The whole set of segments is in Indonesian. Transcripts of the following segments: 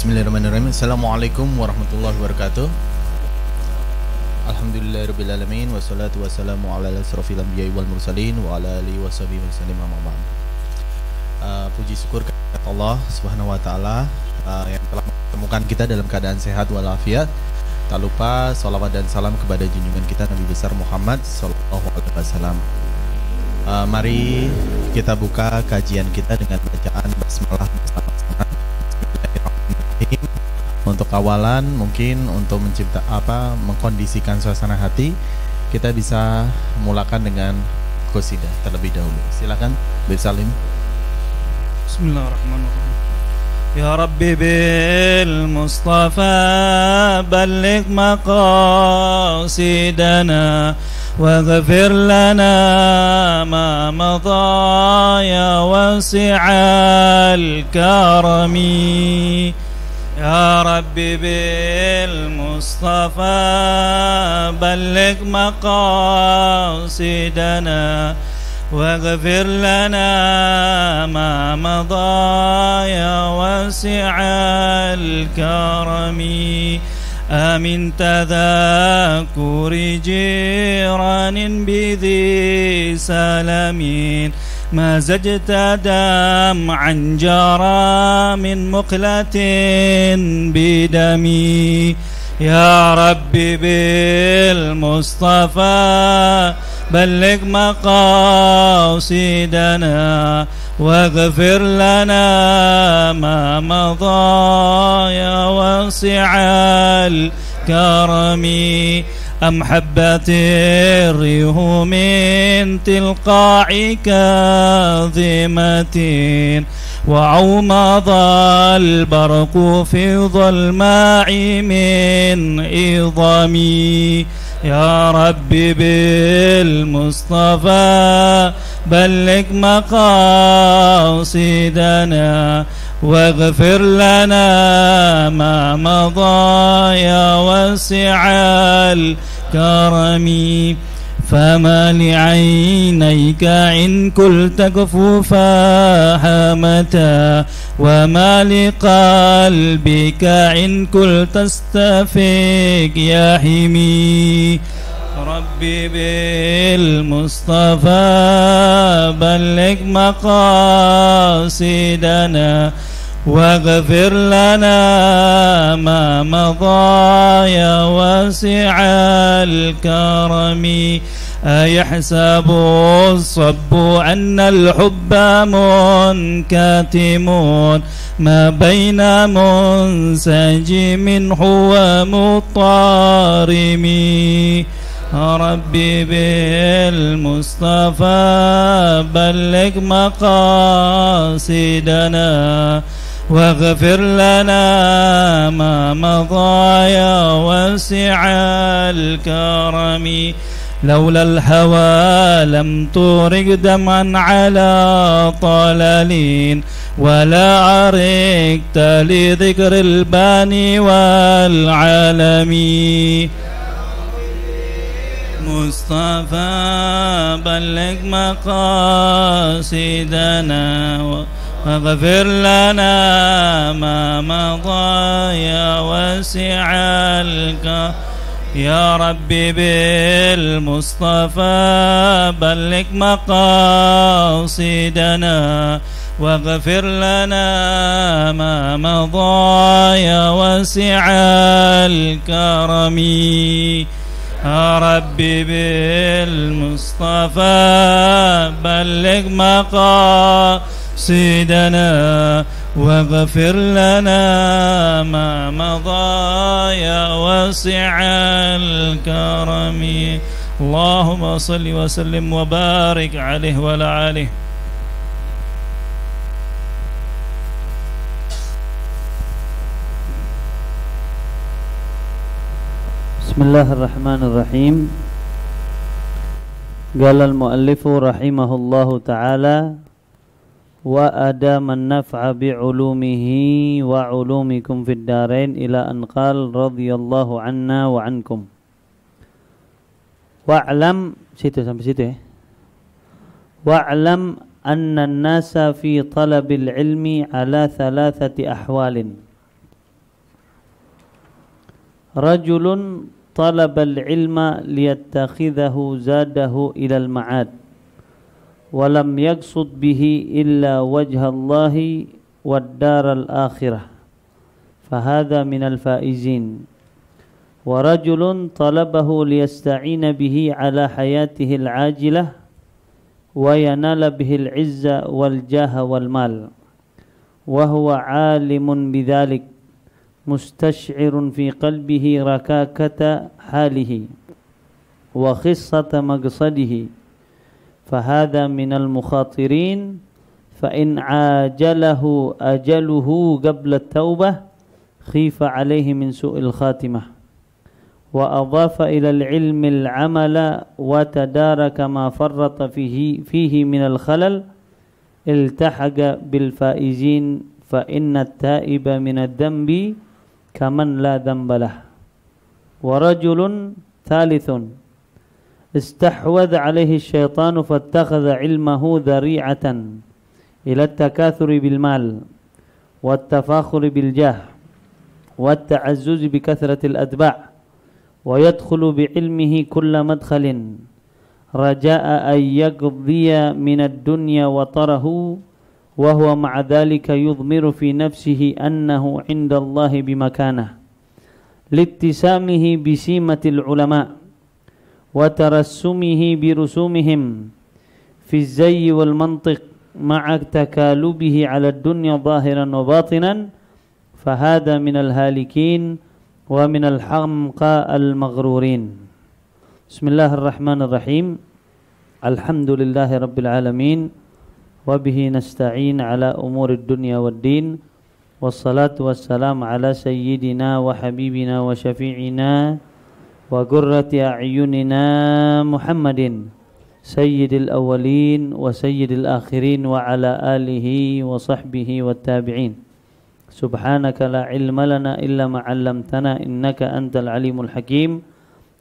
Bismillahirrahmanirrahim. Assalamualaikum warahmatullahi wabarakatuh. Alhamdulillahirrabbilalamin. Wassalatu wassalamu ala asrofil anbiya'i wal mursalin wa ala alihi washabihi wasallim amma ba'd. Puji syukur kepada Allah Subhanahu wa taala yang telah mempertemukan kita dalam keadaan sehat walafiat. Tak lupa salawat dan salam kepada junjungan kita Nabi besar Muhammad sallallahu alaihi wasallam. Mari kita buka kajian kita dengan bacaan basmalah bersama-sama. Untuk awalan mungkin untuk mengkondisikan suasana hati, kita bisa mulakan dengan qasidah terlebih dahulu. Silakan Bib Salim. Bismillahirrahmanirrahim. Ya Rabbi bil Mustafa balligh maqasidana waghfir lana ma madha ya wasi'al karami. Ya Rabbi bil Mustafa balligh maqasidana waghfir lana ma madha ya wasi'al karami. Amin tadhakuri jiranin bidhi salamin ما زجت دمعا جرى من مقلة بدمي. يا ربي بالمصطفى بلغ مقاصدنا واغفر لنا ما مضى يا واسع الكرم. أم حبت الريح من تلقاع كاظمة وعومض البرق في ظلماء من إظامي. يا ربي بالمصطفى بلغ مقاصدنا واغفر لنا ما مضى يا واسع الكرم. فما لعينيك إن كلت كفوفا متى وما لقلبك إن كلت استفيق يا حمي. ربي بالمصطفى بلغ مقاصدنا واغفر لنا ما مضى يا واسع الكرم. أيحسب الصب أن الحب منكتم ما بين منسجم ومضطرم. ربي بالمصطفى بلغ مقاصدنا واغفر لنا ما مضى يا واسع الكرم. لولا الهوى لم تورق دمعا على طلل ولا عرقت لذكر الباني والعالم. مصطفى بلغ مقاصدنا واغفر لنا ما مضى يا واسع الكرم. يا ربي بالمصطفى بلغ مقاصدنا واغفر لنا ما مضى يا واسع الكرم. يا ربي بالمصطفى بلغ مقاصدنا واغفر لنا ما مضى يا واسع الكرم. اللهم صل وسلم وبارك عليه وعلى آله. Bismillahirrahmanirrahim. Qala al-muallifu rahimahullahu ta'ala wa adama an-naf'a bi'ulumihi wa 'ulumikum fid darain ila an qala radhiyallahu anna wa ankum. Wa'lam situ sampai situ ya. Wa'lam anna an-nasa fi talabil ilmi ala thalathati ahwalin. Rajulun talabal ilma liyattakhidhahu zadahu ilal ma'ad wa lam yaqsud bihi illa wajhallahi wad daral akhirah fahadha minal faizin. Wa rajulun talabahu liyasta'ina bihi ala hayatihi al-ajilah wa yanala bihi al-izza wal jaha wal mal wa huwa 'alimun bidzalik mustash'irun fi qalbihi rakakata halihi wa khissata maqsadihi fahadha minal mukhatirin fa in ajalahu ajaluhu qabla at-taubah khifa alayhi min su'il khatimah wa adhafa ila al-ilmi al-amala wa tadaraka ma farrata fihi min al-khalal iltahaqa bil faizin fa inna at-taiba min ad-dambi kaman la dhanbalah. Wa rajulun thalithun istahwadha alayhi asyaitanu fattakhadha ilmahu dhari'atan ila at-takathuri bil mal wa at-tafakhuri bil jah wa at-ta'azzuzi bi kathrati al-atba' wa yadkhulu bi ilmihi kulla madkhalin raja'a an yaqdiya min ad-dunya wa tarahu wa huwa ma'a dhalika yudmiru fi nafsihi annahu 'inda Allahi bimakanah littisamihi bisimatil ulama wa tarassumihi birusumihim fi az-zayy wal mantiq ma'a takalubihi 'ala ad-dunya zahiran wa batinan fahadha minal halikin wa minal hamqa al-maghrurin. Bismillahirrahmanirrahim. Alhamdulillahi rabbil alamin. Wabihi nasta'in ala umurid dunya wad din. Wassalatu wassalamu ala sayyidina wa habibina wa syafi'ina wa qurrati a'yunina Muhammadin sayyidil awwalin wa sayyidil akhirin wa ala alihi wa sahbihi wat tabi'in. Subhanaka la ilma lana illa ma 'allamtana innaka antal alimul hakim.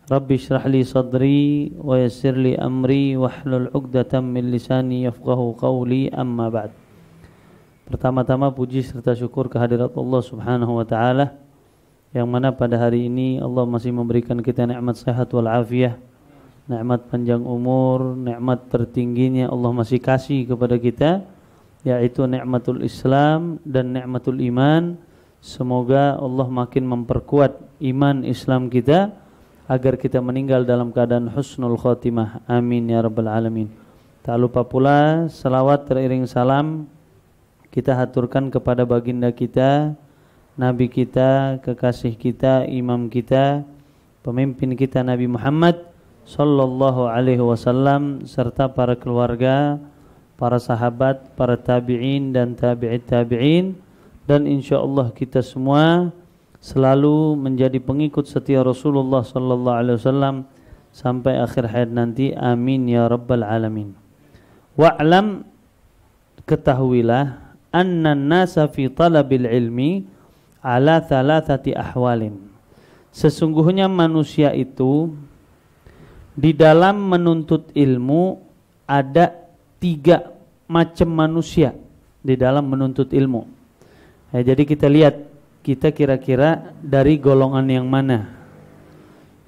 Rabbi shrah li sadri wa yassir li amri wahlul 'uqdatam min lisani yafqahu qawli, amma ba'd. Pertama-tama puji serta syukur kehadirat Allah Subhanahu wa taala yang mana pada hari ini Allah masih memberikan kita nikmat sehat wal afiyah, nikmat panjang umur, nikmat tertingginya Allah masih kasih kepada kita, yaitu nikmatul Islam dan nikmatul iman. Semoga Allah makin memperkuat iman Islam kita agar kita meninggal dalam keadaan husnul khotimah. Amin ya rabbal alamin. Tak lupa pula salawat teriring salam kita haturkan kepada baginda kita, nabi kita, kekasih kita, imam kita, pemimpin kita Nabi Muhammad sallallahu alaihi wasallam serta para keluarga, para sahabat, para tabi'in dan tabi'it tabi'in, dan insyaallah kita semua selalu menjadi pengikut setia Rasulullah sallallahu alaihi wasallam sampai akhir hayat nanti. Amin ya rabbal alamin. Wa'lam, ketahuilah, anna an-nasa fi talabil ilmi ala thalathati ahwalin. Sesungguhnya manusia itu di dalam menuntut ilmu ada 3 macam manusia di dalam menuntut ilmu. Jadi kita lihat kita kira-kira dari golongan yang mana.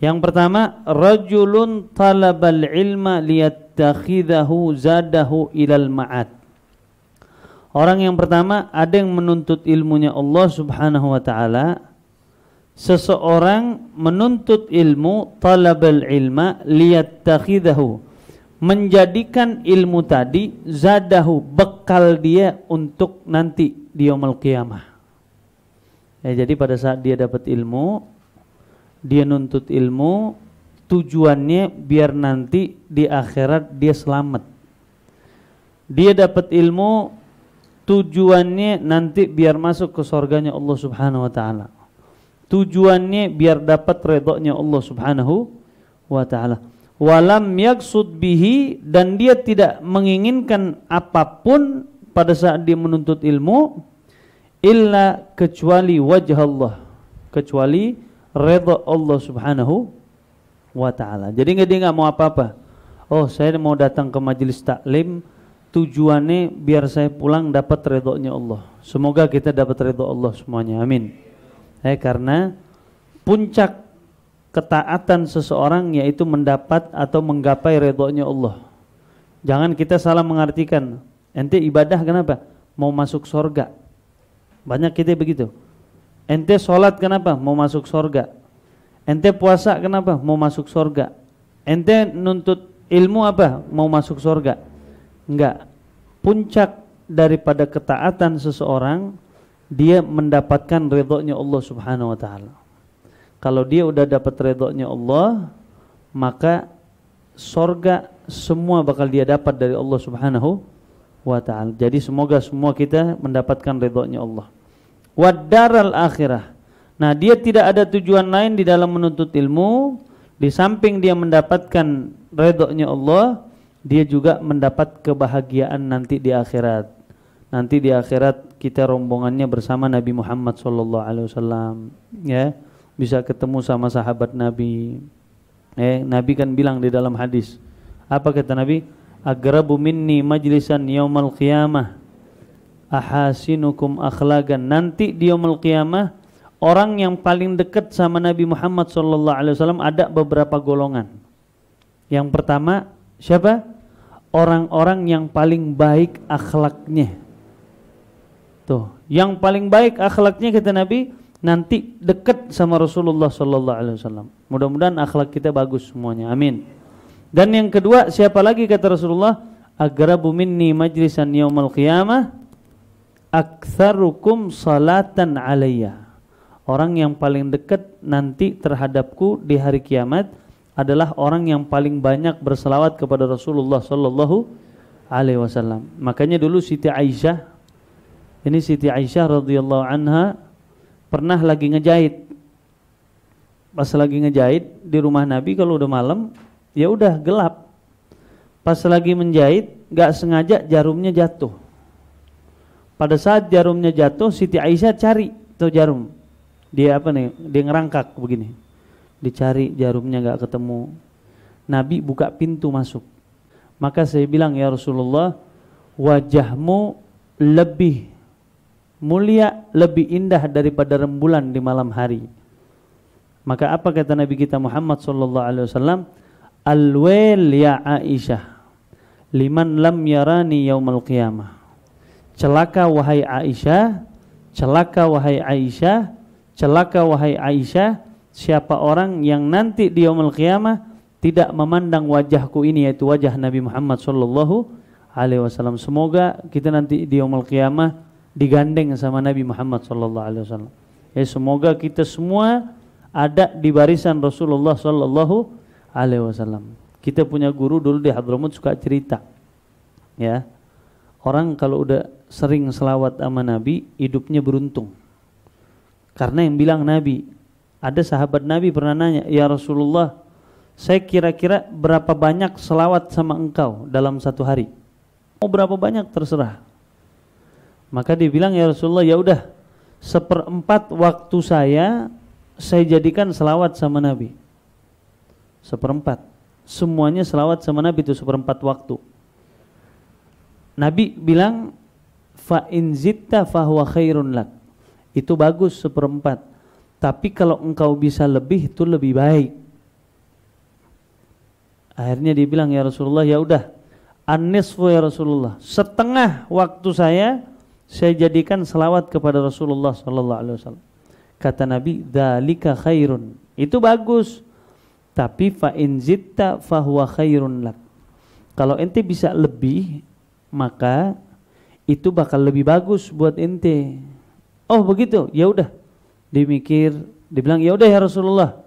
Yang pertama, rajulun talabal ilma liyattakhidhahu zadahu ilal ma'ad. Orang yang pertama, ada yang menuntut ilmunya Allah Subhanahu wa taala. Seseorang menuntut ilmu, talabal ilma liyattakhidhahu, menjadikan ilmu tadi zadahu, bekal dia untuk nanti di yaumul qiyamah. Jadi pada saat dia dapat ilmu, dia nuntut ilmu, tujuannya biar nanti di akhirat dia selamat. Dia dapat ilmu, tujuannya nanti biar masuk ke surganya Allah Subhanahu wa taala. Tujuannya biar dapat redhonya Allah Subhanahu wa taala. Walam yaqsud bihi, dan dia tidak menginginkan apapun pada saat dia menuntut ilmu, illa kecuali wajah Allah, kecuali redha Allah Subhanahu wa taala. Jadi dia enggak mau apa-apa. Oh, saya mau datang ke majelis taklim, tujuannya biar saya pulang dapat redhonya Allah. Semoga kita dapat redha Allah semuanya. Amin. Karena puncak ketaatan seseorang yaitu mendapat atau menggapai ridhonya Allah. Jangan kita salah mengartikan. Ente ibadah kenapa? Mau masuk surga. Banyak kita begitu. Ente sholat kenapa? Mau masuk surga. Ente puasa kenapa? Mau masuk surga. Ente nuntut ilmu apa? Mau masuk surga. Enggak. Puncak daripada ketaatan seseorang, dia mendapatkan ridhonya Allah Subhanahu wa taala. Kalau dia udah dapat ridhonya Allah, maka surga semua bakal dia dapat dari Allah Subhanahu wa taala. Jadi semoga semua kita mendapatkan ridhonya Allah. Wad-daral akhirah. Nah, dia tidak ada tujuan lain di dalam menuntut ilmu, di samping dia mendapatkan ridhonya Allah, dia juga mendapat kebahagiaan nanti di akhirat. Nanti di akhirat kita rombongannya bersama Nabi Muhammad SAW, ya, bisa ketemu sama sahabat Nabi. Nabi kan bilang di dalam hadis, apa kata Nabi? Agrabu minni majlisan yaumal qiyamah ahasinukum akhlaqan. Nanti di yaumul qiyamah orang yang paling dekat sama Nabi Muhammad SAW ada beberapa golongan. Yang pertama siapa? Orang-orang yang paling baik akhlaknya. Tuh, yang paling baik akhlaknya kata Nabi nanti dekat sama Rasulullah SAW. Mudah-mudahan akhlak kita bagus semuanya. Amin. Dan yang kedua siapa lagi kata Rasulullah? Agrabu minni majlisan yaumal qiyamah aktsarukum salatan alayya. Orang yang paling dekat nanti terhadapku di hari kiamat adalah orang yang paling banyak berselawat kepada Rasulullah sallallahu alaihi wasallam. Makanya dulu Siti Aisyah, ini Siti Aisyah radhiyallahu anha pernah lagi ngejahit. Pas lagi ngejahit di rumah Nabi kalau udah malam, ya udah gelap. Pas lagi menjahit, enggak sengaja jarumnya jatuh. Pada saat jarumnya jatuh, Siti Aisyah cari tuh jarum. Dia apa nih? Dia ngerangkak begini. Dicari jarumnya enggak ketemu. Nabi buka pintu masuk. Maka saya bilang, ya Rasulullah, wajahmu lebih mulia, lebih indah daripada rembulan di malam hari. Maka apa kata Nabi kita Muhammad sallallahu alaihi wasallam? Alwail ya Aisyah liman lam yarani yaumal qiyamah. Celaka wahai Aisyah, celaka wahai Aisyah, celaka wahai Aisyah, siapa orang yang nanti di yaumul qiyamah tidak memandang wajahku ini, yaitu wajah Nabi Muhammad sallallahu alaihi wasallam. Semoga kita nanti di yaumul qiyamah digandeng sama Nabi Muhammad sallallahu alaihi wasallam. Ya, semoga kita semua ada di barisan Rasulullah sallallahu alaihi wasallam. Kita punya guru dulu di Hadramut suka cerita. Ya. Orang kalau udah sering selawat sama Nabi, hidupnya beruntung. Karena yang bilang Nabi, ada sahabat Nabi pernah nanya, ya Rasulullah, saya kira-kira berapa banyak selawat sama engkau dalam satu hari? Mau berapa banyak terserah. Maka dia bilang, ya Rasulullah, ya udah 1/4 waktu saya jadikan selawat sama Nabi. 1/4. Semuanya selawat sama Nabi itu 1/4 waktu. Nabi bilang, fa in zitta fahuwa khairun lak. Itu bagus 1/4. Tapi kalau engkau bisa lebih itu lebih baik. Akhirnya dia bilang, ya Rasulullah, ya udah an-nisfu ya Rasulullah. Setengah waktu saya jadikan selawat kepada Rasulullah sallallahu alaihi wasallam. Kata Nabi, dzalika khairun. Itu bagus. Tapi fa in zitta fahuwa khairun lak. Kalau ente bisa lebih, maka itu bakal lebih bagus buat ente. Oh begitu, ya udah. Dimikir, dibilang ya udah ya Rasulullah,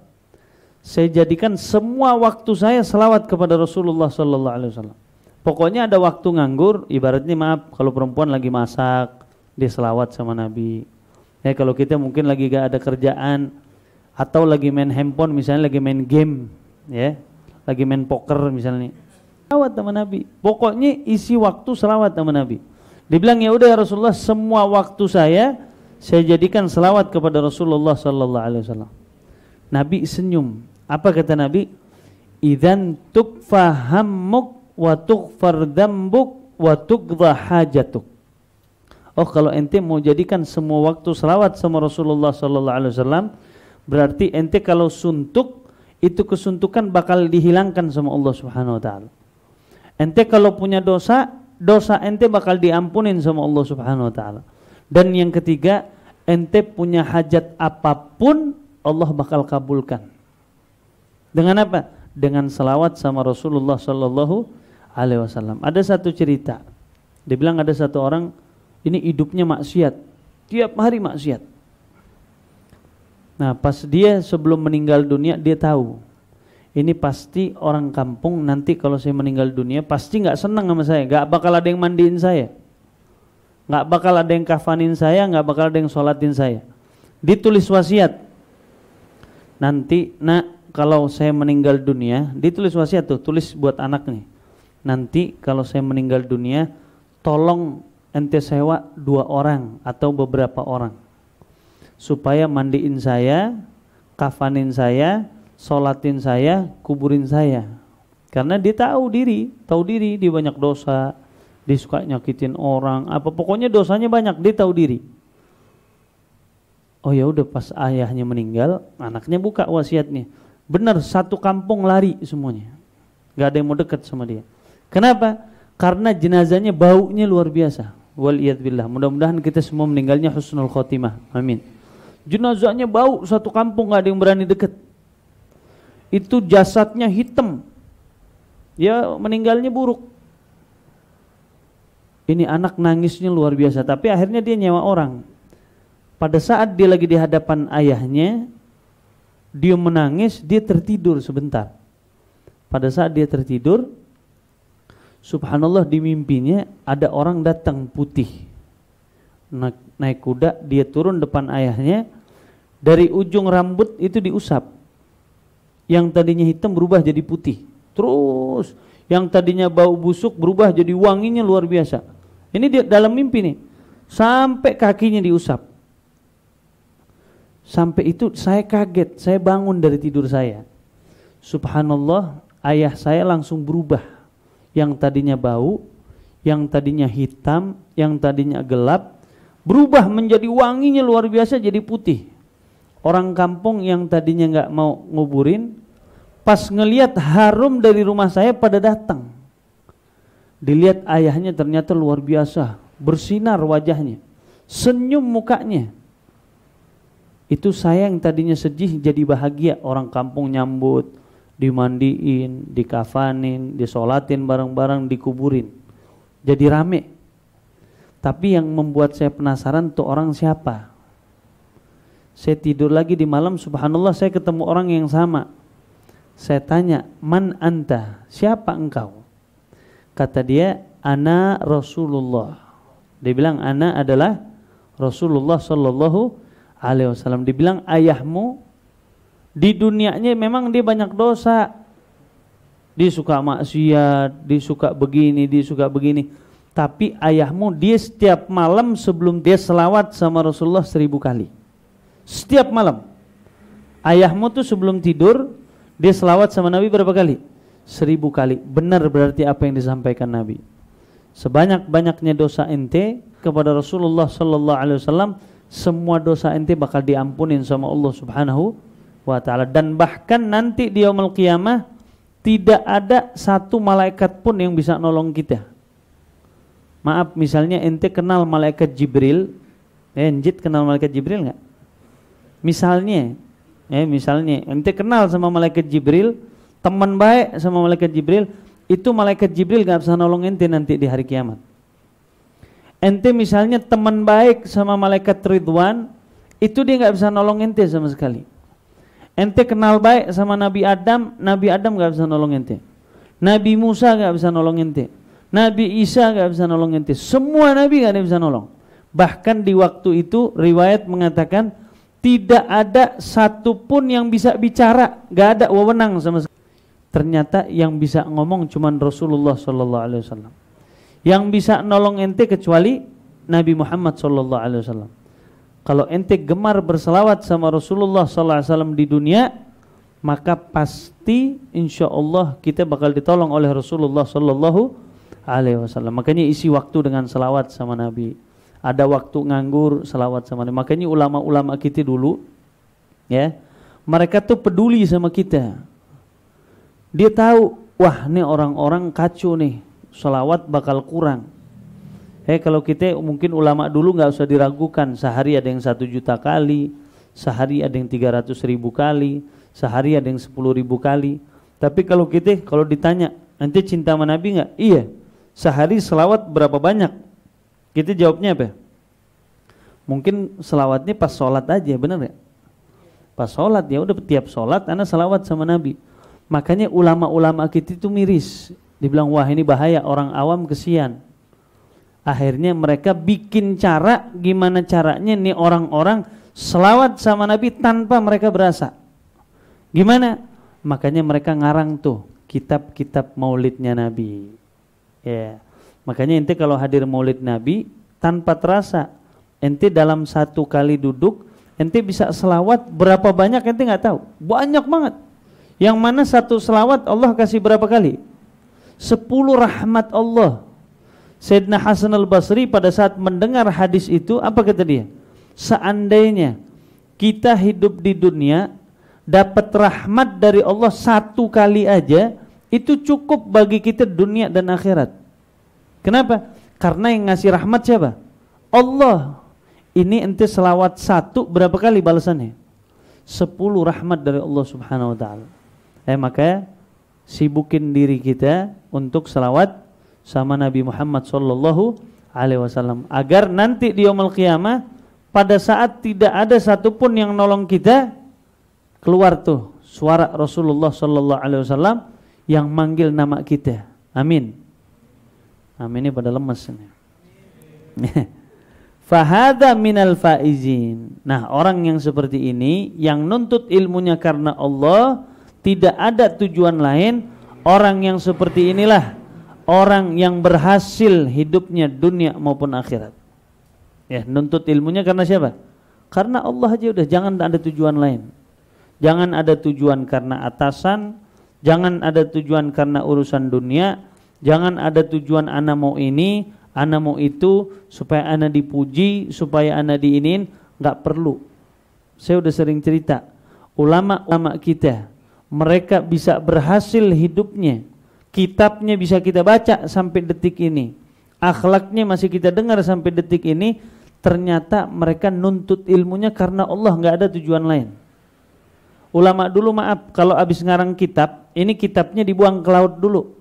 saya jadikan semua waktu saya selawat kepada Rasulullah sallallahu alaihi wasallam. Pokoknya ada waktu nganggur, ibaratnya maaf kalau perempuan lagi masak, dia selawat sama Nabi. Ya kalau kita mungkin lagi gak ada kerjaan atau lagi main handphone, misalnya lagi main game, ya, lagi main poker misalnya, selawat sama Nabi. Pokoknya isi waktu selawat sama Nabi. Dibilang ya udah ya Rasulullah, semua waktu saya jadikan selawat kepada Rasulullah sallallahu alaihi wasallam. Nabi senyum. Apa kata Nabi? Idzan tukfa hammuk wa tughfar dzambuk wa tuqdha hajatuk. Oh, kalau ente mau jadikan semua waktu selawat sama Rasulullah sallallahu alaihi wasallam, Berarti ente kalau suntuk, itu kesuntukan bakal dihilangkan sama Allah Subhanahu wa taala. Ente kalau punya dosa, dosa ente bakal diampunin sama Allah Subhanahu wa taala. Dan yang ketiga, ente punya hajat apapun Allah bakal kabulkan. Dengan apa? Dengan selawat sama Rasulullah sallallahu alaihi wasallam. Ada satu cerita. Dia bilang ada satu orang ini hidupnya maksiat. Tiap hari maksiat. Nah, pas dia sebelum meninggal dunia, dia tahu ini pasti orang kampung nanti kalau saya meninggal dunia pasti nggak senang sama saya, nggak bakal ada yang mandiin saya, nggak bakal ada yang kafanin saya, nggak bakal ada yang sholatin saya. Ditulis wasiat. Nanti, nak, kalau saya meninggal dunia, ditulis wasiat tuh, tulis buat anak nih. Nanti kalau saya meninggal dunia, tolong ente sewa 2 orang atau beberapa orang, supaya mandiin saya, kafanin saya, sholatin saya, kuburin saya. Karena dia tahu diri dia banyak dosa, dia suka nyakitin orang, apa pokoknya dosanya banyak, dia tahu diri. Oh ya udah, pas ayahnya meninggal, anaknya buka wasiatnya. Benar, satu kampung lari semuanya, nggak ada yang mau dekat sama dia. Kenapa? Karena jenazahnya baunya luar biasa. Waliyadzubillah. Mudah-mudahan kita semua meninggalnya husnul khotimah. Amin. Jenazahnya bau, satu kampung gak ada yang berani deket. Itu jasadnya hitam. Ya meninggalnya buruk. Ini anak nangisnya luar biasa. Tapi akhirnya dia nyewa orang. Pada saat dia lagi di hadapan ayahnya, dia menangis, dia tertidur sebentar. Pada saat dia tertidur, subhanallah, di mimpinya ada orang datang putih. Naik kuda, dia turun depan ayahnya. Dari ujung rambut itu diusap. Yang tadinya hitam berubah jadi putih. Terus yang tadinya bau busuk berubah jadi wanginya luar biasa. Ini dia dalam mimpi nih. Sampai kakinya diusap. Sampai itu saya kaget, saya bangun dari tidur saya. Subhanallah, ayah saya langsung berubah. Yang tadinya bau, yang tadinya hitam, yang tadinya gelap, berubah menjadi wanginya luar biasa, jadi putih. Orang kampung yang tadinya nggak mau nguburin, pas ngelihat harum dari rumah saya pada datang. Dilihat ayahnya ternyata luar biasa, bersinar wajahnya, senyum mukanya. Itu saya yang tadinya sedih jadi bahagia. Orang kampung nyambut, dimandiin, dikafanin, disolatin bareng-bareng, dikuburin. Jadi rame. Tapi yang membuat saya penasaran tuh orang siapa? Saya tidur lagi di malam, subhanallah saya ketemu orang yang sama. Saya tanya, man anta? Siapa engkau? Kata dia, ana Rasulullah. Dia bilang, ana adalah Rasulullah sallallahu alaihi wasallam. Dibilang, ayahmu di dunianya memang dia banyak dosa. Dia suka maksiat, dia suka begini, dia suka begini. Tapi ayahmu, dia setiap malam sebelum dia selawat sama Rasulullah 1000 kali. Setiap malam. Ayahmu tuh sebelum tidur, dia selawat sama Nabi berapa kali? 1000 kali. Benar berarti apa yang disampaikan Nabi. Sebanyak-banyaknya dosa ente kepada Rasulullah sallallahu alaihi wasallam, semua dosa ente bakal diampunin sama Allah Subhanahu wa taala. Dan bahkan nanti di yaumul qiyamah tidak ada satu malaikat pun yang bisa nolong kita. Maaf, misalnya ente kenal malaikat Jibril, Enjit kenal malaikat Jibril enggak? Misalnya ente kenal sama malaikat Jibril, teman baik sama malaikat Jibril, itu malaikat Jibril gak bisa nolong ente nanti di hari kiamat. Ente misalnya teman baik sama malaikat Ridwan, itu dia gak bisa nolong ente sama sekali. Ente kenal baik sama Nabi Adam gak bisa nolong ente. Nabi Musa gak bisa nolong ente. Nabi Isa gak bisa nolong ente. Semua Nabi gak ada yang bisa nolong. Bahkan di waktu itu riwayat mengatakan tidak ada satupun yang bisa bicara, gak ada wewenang sama sekali. Ternyata yang bisa ngomong cuman Rasulullah sallallahu alaihi wasallam. Yang bisa nolong ente kecuali Nabi Muhammad sallallahu alaihi wasallam. Kalau ente gemar berselawat sama Rasulullah sallallahu alaihi wasallam di dunia, maka pasti insyaallah kita bakal ditolong oleh Rasulullah sallallahu alaihi wasallam. Makanya isi waktu dengan selawat sama Nabi. Ada waktu nganggur, selawat sama Nabi. Makanya ulama-ulama kita dulu, ya, Mereka tuh peduli sama kita. Dia tahu, wah nih orang-orang kacau nih, sholawat bakal kurang. Kalau kita mungkin ulama dulu nggak usah diragukan, sehari ada yang 1 juta kali, sehari ada yang 300.000 kali, sehari ada yang 10.000 kali. Tapi kalau kita, kalau ditanya, nanti cinta sama Nabi nggak? Iya. Sehari selawat berapa banyak? Kita jawabnya apa? Mungkin selawatnya pas sholat aja, benar nggak? Pas sholat ya udah, tiap sholat anak selawat sama Nabi. Makanya ulama-ulama kita itu miris. Dibilang wah ini bahaya, orang awam kesian. Akhirnya mereka bikin cara, gimana caranya nih orang-orang selawat sama Nabi tanpa mereka berasa. Gimana? Makanya mereka ngarang tuh kitab-kitab maulidnya Nabi. Ya. Makanya ente kalau hadir maulid Nabi tanpa terasa, ente dalam 1 kali duduk, ente bisa selawat berapa banyak ente nggak tahu. Banyak banget. Yang mana 1 selawat Allah kasih berapa kali? 10 rahmat Allah. Sayyidina Hasan al-Basri pada saat mendengar hadis itu, apa kata dia? Seandainya kita hidup di dunia dapat rahmat dari Allah 1 kali aja, itu cukup bagi kita dunia dan akhirat. Kenapa? Karena yang ngasih rahmat siapa? Allah. Ini ente selawat 1 berapa kali balasannya? 10 rahmat dari Allah subhanahu wa ta'ala. Makanya sibukin diri kita untuk selawat sama Nabi Muhammad sallallahu alaihi wasallam, agar nanti di yaumul qiyamah pada saat tidak ada satupun yang nolong kita, keluar tuh suara Rasulullah sallallahu alaihi wasallam yang manggil nama kita. Amin. Amin ini pada lemes nih. Fahada minal faizin. Nah, orang yang seperti ini yang nuntut ilmunya karena Allah, tidak ada tujuan lain, orang yang seperti inilah orang yang berhasil hidupnya dunia maupun akhirat. Ya, nuntut ilmunya karena siapa? Karena Allah aja udah, jangan ada tujuan lain. Jangan ada tujuan karena atasan, jangan ada tujuan karena urusan dunia, jangan ada tujuan ana mau ini, ana mau itu, supaya ana dipuji, supaya ana diinin, enggak perlu. Saya udah sering cerita, ulama-ulama kita, mereka bisa berhasil hidupnya, kitabnya bisa kita baca sampai detik ini, akhlaknya masih kita dengar sampai detik ini, ternyata mereka nuntut ilmunya karena Allah, nggak ada tujuan lain. Ulama dulu maaf, kalau habis ngarang kitab, ini kitabnya dibuang ke laut dulu.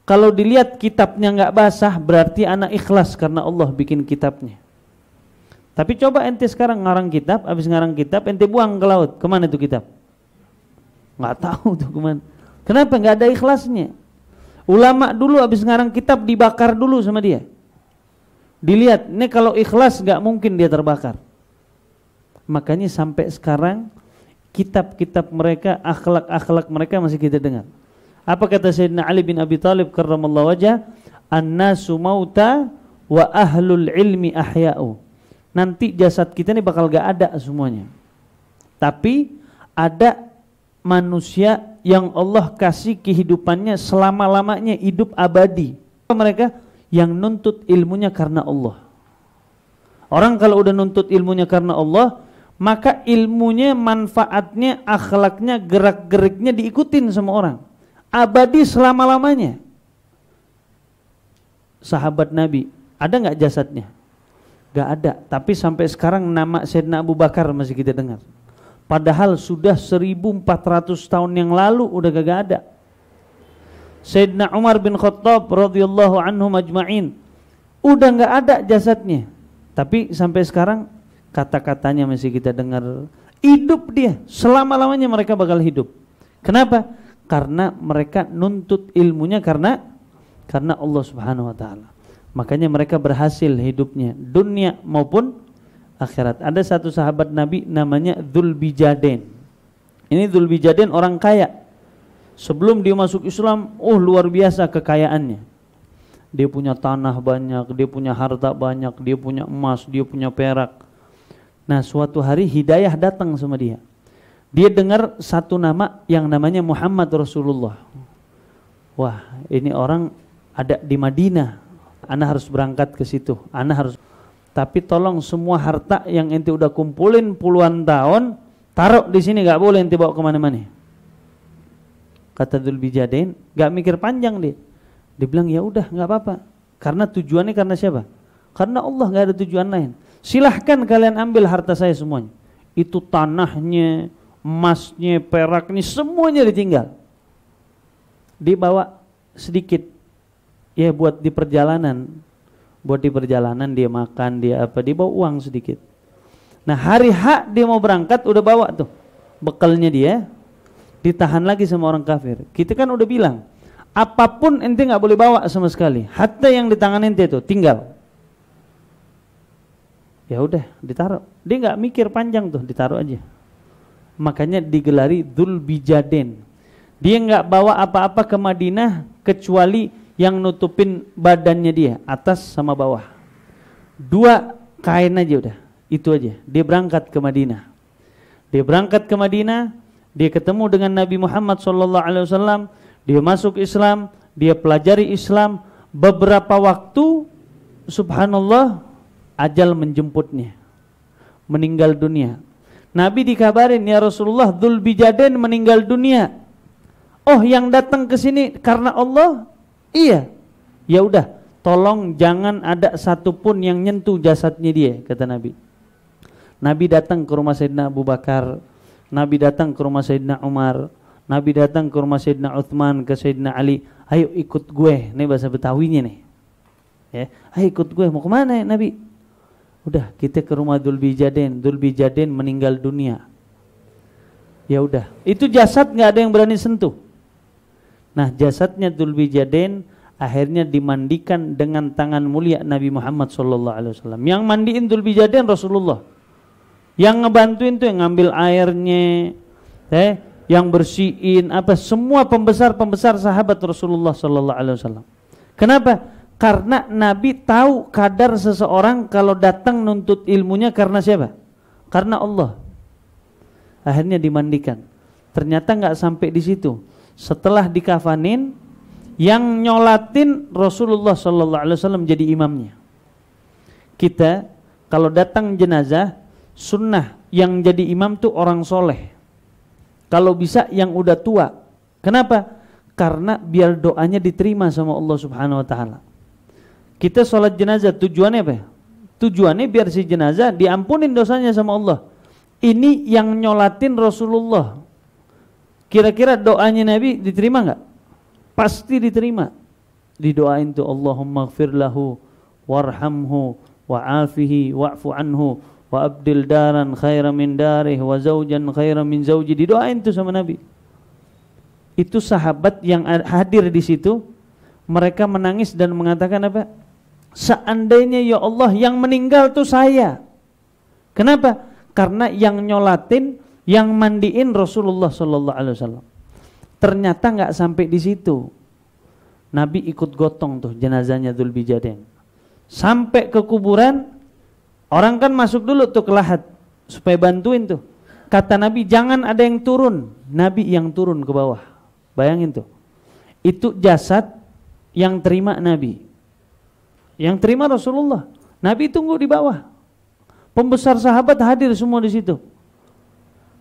Kalau dilihat kitabnya nggak basah, berarti anak ikhlas karena Allah bikin kitabnya. Tapi coba ente sekarang ngarang kitab, habis ngarang kitab, ente buang ke laut, kemana itu kitab? Nggak tahu tuh kemana. Kenapa? Nggak ada ikhlasnya. Ulama dulu habis ngarang kitab dibakar dulu sama dia. Dilihat, ini kalau ikhlas nggak mungkin dia terbakar. Makanya sampai sekarang kitab-kitab mereka, akhlak-akhlak mereka masih kita dengar. Apa kata Sayyidina Ali bin Abi Thalib karramallahu wajhah? An-nasu mauta wa ahlul ilmi ahya'u. Nanti jasad kita ini bakal gak ada semuanya. Tapi ada manusia yang Allah kasih kehidupannya selama-lamanya, hidup abadi. Mereka yang nuntut ilmunya karena Allah. Orang kalau udah nuntut ilmunya karena Allah, maka ilmunya, manfaatnya, akhlaknya, gerak-geriknya diikutin sama orang. Abadi selama-lamanya. Sahabat Nabi, ada nggak jasadnya? Nggak ada. Tapi sampai sekarang nama Sayyidina Abu Bakar masih kita dengar. Padahal sudah 1400 tahun yang lalu udah gak ada. Sayyidina Umar bin Khattab radhiyallahu anhu majma'in, udah nggak ada jasadnya. Tapi sampai sekarang kata-katanya masih kita dengar. Hidup dia, selama-lamanya mereka bakal hidup. Kenapa? Karena mereka nuntut ilmunya karena Allah subhanahu wa ta'ala. Makanya mereka berhasil hidupnya, dunia maupun akhirat. Ada satu sahabat Nabi namanya Dzulbijaden. Ini Dzulbijaden orang kaya. Sebelum dia masuk Islam, luar biasa kekayaannya. Dia punya tanah banyak, dia punya harta banyak, dia punya emas, dia punya perak. Nah, suatu hari hidayah datang sama dia. Dia dengar satu nama yang namanya Muhammad Rasulullah. Wah, ini orang ada di Madinah. Ana harus berangkat ke situ. Ana harus. Tapi tolong semua harta yang ente udah kumpulin puluhan tahun, taruh di sini, nggak boleh ente bawa kemana-mana. Kata Dzulbijadain, nggak mikir panjang dia. Dia bilang ya udah nggak apa-apa. Karena tujuannya karena siapa? Karena Allah, nggak ada tujuan lain. Silahkan kalian ambil harta saya semuanya. Itu tanahnya, emasnya, peraknya, semuanya ditinggal. Dibawa sedikit. Ya buat di perjalanan. Buat di perjalanan dia makan, dia apa, dia bawa uang sedikit. Nah hari H dia mau berangkat udah bawa tuh bekalnya dia. Ditahan lagi sama orang kafir. Kita kan udah bilang, apapun ente nggak boleh bawa sama sekali. Hatta yang di tangan ente itu tinggal. Ya udah ditaruh. Dia nggak mikir panjang tuh, ditaruh aja. Makanya digelari Dzulbijadain. Dia nggak bawa apa-apa ke Madinah kecuali yang nutupin badannya dia, atas sama bawah. 2 kain aja udah, itu aja. Dia berangkat ke Madinah. Dia berangkat ke Madinah. Dia ketemu dengan Nabi Muhammad SAW, dia masuk Islam, dia pelajari Islam. Beberapa waktu, subhanallah, ajal menjemputnya, meninggal dunia. Nabi dikabarin, ya Rasulullah, Dzulbijadain meninggal dunia. Oh, yang datang ke sini karena Allah? Iya. Ya udah, tolong jangan ada satupun yang nyentuh jasadnya dia, kata Nabi. Nabi datang ke rumah Sayyidina Abu Bakar. Nabi datang ke rumah Sayyidina Umar, Nabi datang ke rumah Sayyidina Uthman, ke Sayyidina Ali. Ayo ikut gue, ini bahasa Betawinya nih. Ya, ayo ikut gue, mau kemana ya Nabi? Udah, kita ke rumah Dzulbijadain. Dzulbijadain meninggal dunia. Ya udah, itu jasad nggak ada yang berani sentuh. Nah jasadnya Dzulbijadain akhirnya dimandikan dengan tangan mulia Nabi Muhammad SAW. Yang mandiin Dzulbijadain Rasulullah. Yang ngebantuin tuh yang ngambil airnya, yang bersihin apa, semua pembesar sahabat Rasulullah SAW. Kenapa? Karena Nabi tahu kadar seseorang kalau datang nuntut ilmunya karena siapa? Karena Allah. Akhirnya dimandikan. Ternyata nggak sampai di situ. Setelah dikafanin, yang nyolatin Rasulullah SAW jadi imamnya. Kita kalau datang jenazah, sunnah yang jadi imam tuh orang soleh. Kalau bisa yang udah tua. Kenapa? Karena biar doanya diterima sama Allah Subhanahu Wa Taala. Kita sholat jenazah tujuannya apa? Tujuannya biar si jenazah diampunin dosanya sama Allah. Ini yang nyolatin Rasulullah. Kira-kira doanya Nabi diterima nggak? Pasti diterima. Didoain tuh Allahumma gfir lahu warhamhu wa'afihi wa'fu anhu wa abdil daran khairan min darih wa zaujan khairan min zauji. Didoain tuh sama Nabi. Itu sahabat yang hadir di situ, mereka menangis dan mengatakan apa? Seandainya ya Allah yang meninggal tuh saya. Kenapa? Karena yang nyolatin, yang mandiin Rasulullah sallallahu alaihi wasallam. Ternyata nggak sampai di situ. Nabi ikut gotong tuh jenazahnya Dzulbijadain. Sampai ke kuburan, orang kan masuk dulu tuh ke lahat supaya bantuin tuh. Kata Nabi jangan ada yang turun, Nabi yang turun ke bawah. Bayangin tuh. Itu jasad yang terima Nabi. Yang terima Rasulullah. Nabi tunggu di bawah. Pembesar sahabat hadir semua di situ.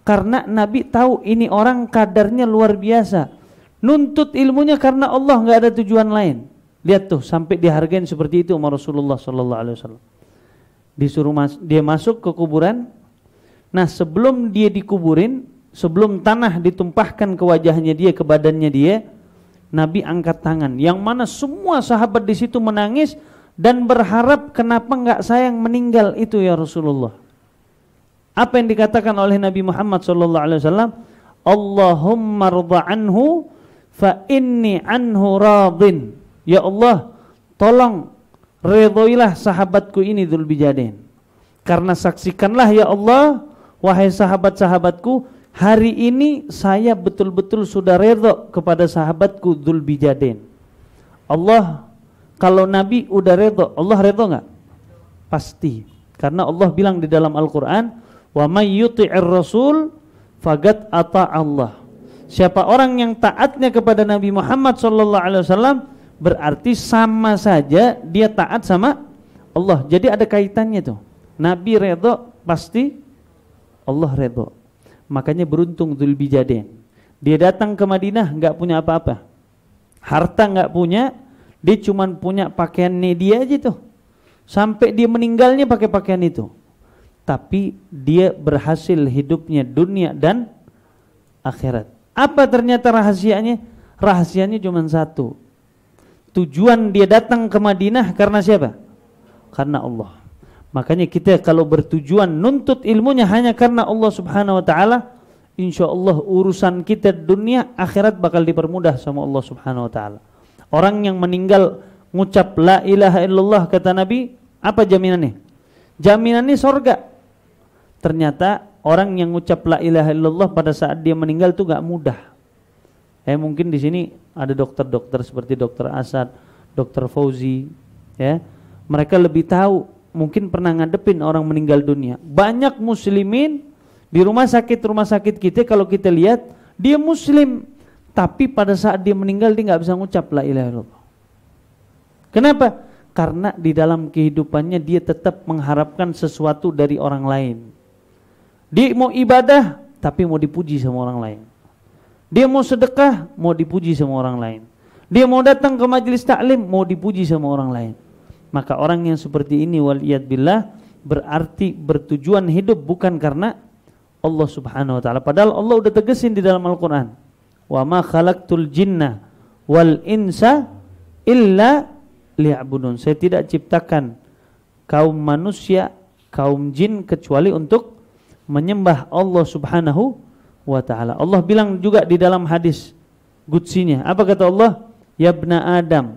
Karena Nabi tahu ini orang kadarnya luar biasa. Nuntut ilmunya karena Allah, nggak ada tujuan lain. Lihat tuh sampai dihargain seperti itu sama Rasulullah sallallahu alaihi wasallam. Disuruh dia masuk ke kuburan. Nah, sebelum dia dikuburin, sebelum tanah ditumpahkan ke wajahnya dia, ke badannya dia, Nabi angkat tangan. Yang mana semua sahabat di situ menangis dan berharap kenapa nggak saya yang meninggal itu ya Rasulullah. Apa yang dikatakan oleh Nabi Muhammad SAW? Allahumma rda anhu fa inni anhu radin. Ya Allah, tolong redhoilah sahabatku ini Dzulbijadain. Karena saksikanlah ya Allah, wahai sahabat-sahabatku, hari ini saya betul-betul sudah redho kepada sahabatku Dzulbijadain. Allah, kalau Nabi udah redho, Allah redho nggak? Pasti. Karena Allah bilang di dalam Al-Quran, wa may yuti'ir rasul faqad ata Allah. Siapa orang yang taatnya kepada Nabi Muhammad SAW, berarti sama saja dia taat sama Allah. Jadi ada kaitannya tuh. Nabi redho, pasti Allah redho. Makanya beruntung Dzulbijadain. Dia datang ke Madinah nggak punya apa-apa, harta nggak punya, dia cuman punya pakaiannya dia aja tuh. Sampai dia meninggalnya pakai pakaian itu. Tapi dia berhasil hidupnya dunia dan akhirat. Apa ternyata rahasianya? Rahasianya cuma satu. Tujuan dia datang ke Madinah karena siapa? Karena Allah. Makanya kita kalau bertujuan nuntut ilmunya hanya karena Allah Subhanahu wa taala, insya Allah urusan kita dunia akhirat bakal dipermudah sama Allah Subhanahu wa taala. Orang yang meninggal ngucap la ilaha illallah kata Nabi, apa jaminannya? Jaminannya sorga. Ternyata orang yang ngucap la ilaha illallah pada saat dia meninggal itu gak mudah. Mungkin di sini ada dokter-dokter seperti Dokter Asad, Dokter Fauzi, ya. Mereka lebih tahu, mungkin pernah ngadepin orang meninggal dunia. Banyak muslimin di rumah sakit kita, kalau kita lihat dia muslim, tapi pada saat dia meninggal dia nggak bisa ngucap la ilaha illallah. Kenapa? Karena di dalam kehidupannya dia tetap mengharapkan sesuatu dari orang lain. Dia mau ibadah tapi mau dipuji sama orang lain. Dia mau sedekah mau dipuji sama orang lain. Dia mau datang ke majelis taklim mau dipuji sama orang lain. Maka orang yang seperti ini waliyadbillah berarti bertujuan hidup bukan karena Allah Subhanahu wa taala. Padahal Allah udah tegesin di dalam Al-Qur'an. Wa ma khalaqtul jinna wal insa illa liya'budun. Saya tidak ciptakan kaum manusia, kaum jin kecuali untuk menyembah Allah Subhanahu wa taala. Allah bilang juga di dalam hadis qudsinya. Apa kata Allah? Ya ibna Adam,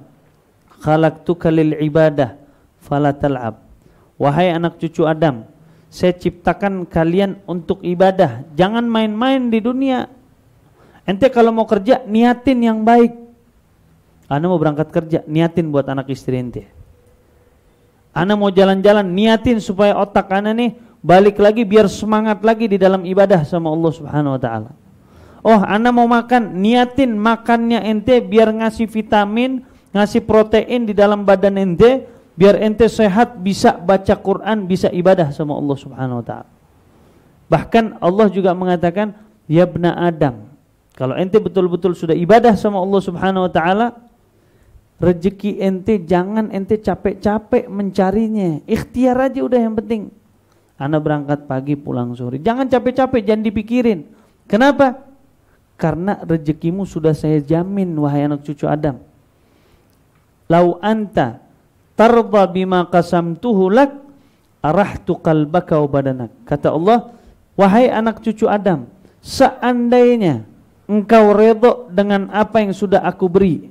khalaqtuka lil ibadah fala tal'ab. Wahai anak cucu Adam, saya ciptakan kalian untuk ibadah, jangan main-main di dunia. Ente kalau mau kerja niatin yang baik. Ana mau berangkat kerja, niatin buat anak istri ente. Ana mau jalan-jalan, niatin supaya otak ana nih balik lagi biar semangat lagi di dalam ibadah sama Allah Subhanahu wa taala. Oh, ana mau makan, niatin makannya ente biar ngasih vitamin, ngasih protein di dalam badan ente, biar ente sehat, bisa baca Quran, bisa ibadah sama Allah Subhanahu wa taala. Bahkan Allah juga mengatakan, ya ibna Adam, kalau ente betul-betul sudah ibadah sama Allah Subhanahu wa taala, rezeki ente jangan ente capek-capek mencarinya. Ikhtiar aja udah yang penting. Ana berangkat pagi pulang sore. Jangan capek-capek, jangan dipikirin. Kenapa? Karena rezekimu sudah saya jamin wahai anak cucu Adam. Lau anta tarda bima qasamtuhu lak arahtu qalbaka wa badanak. Kata Allah, wahai anak cucu Adam, seandainya engkau redha dengan apa yang sudah aku beri,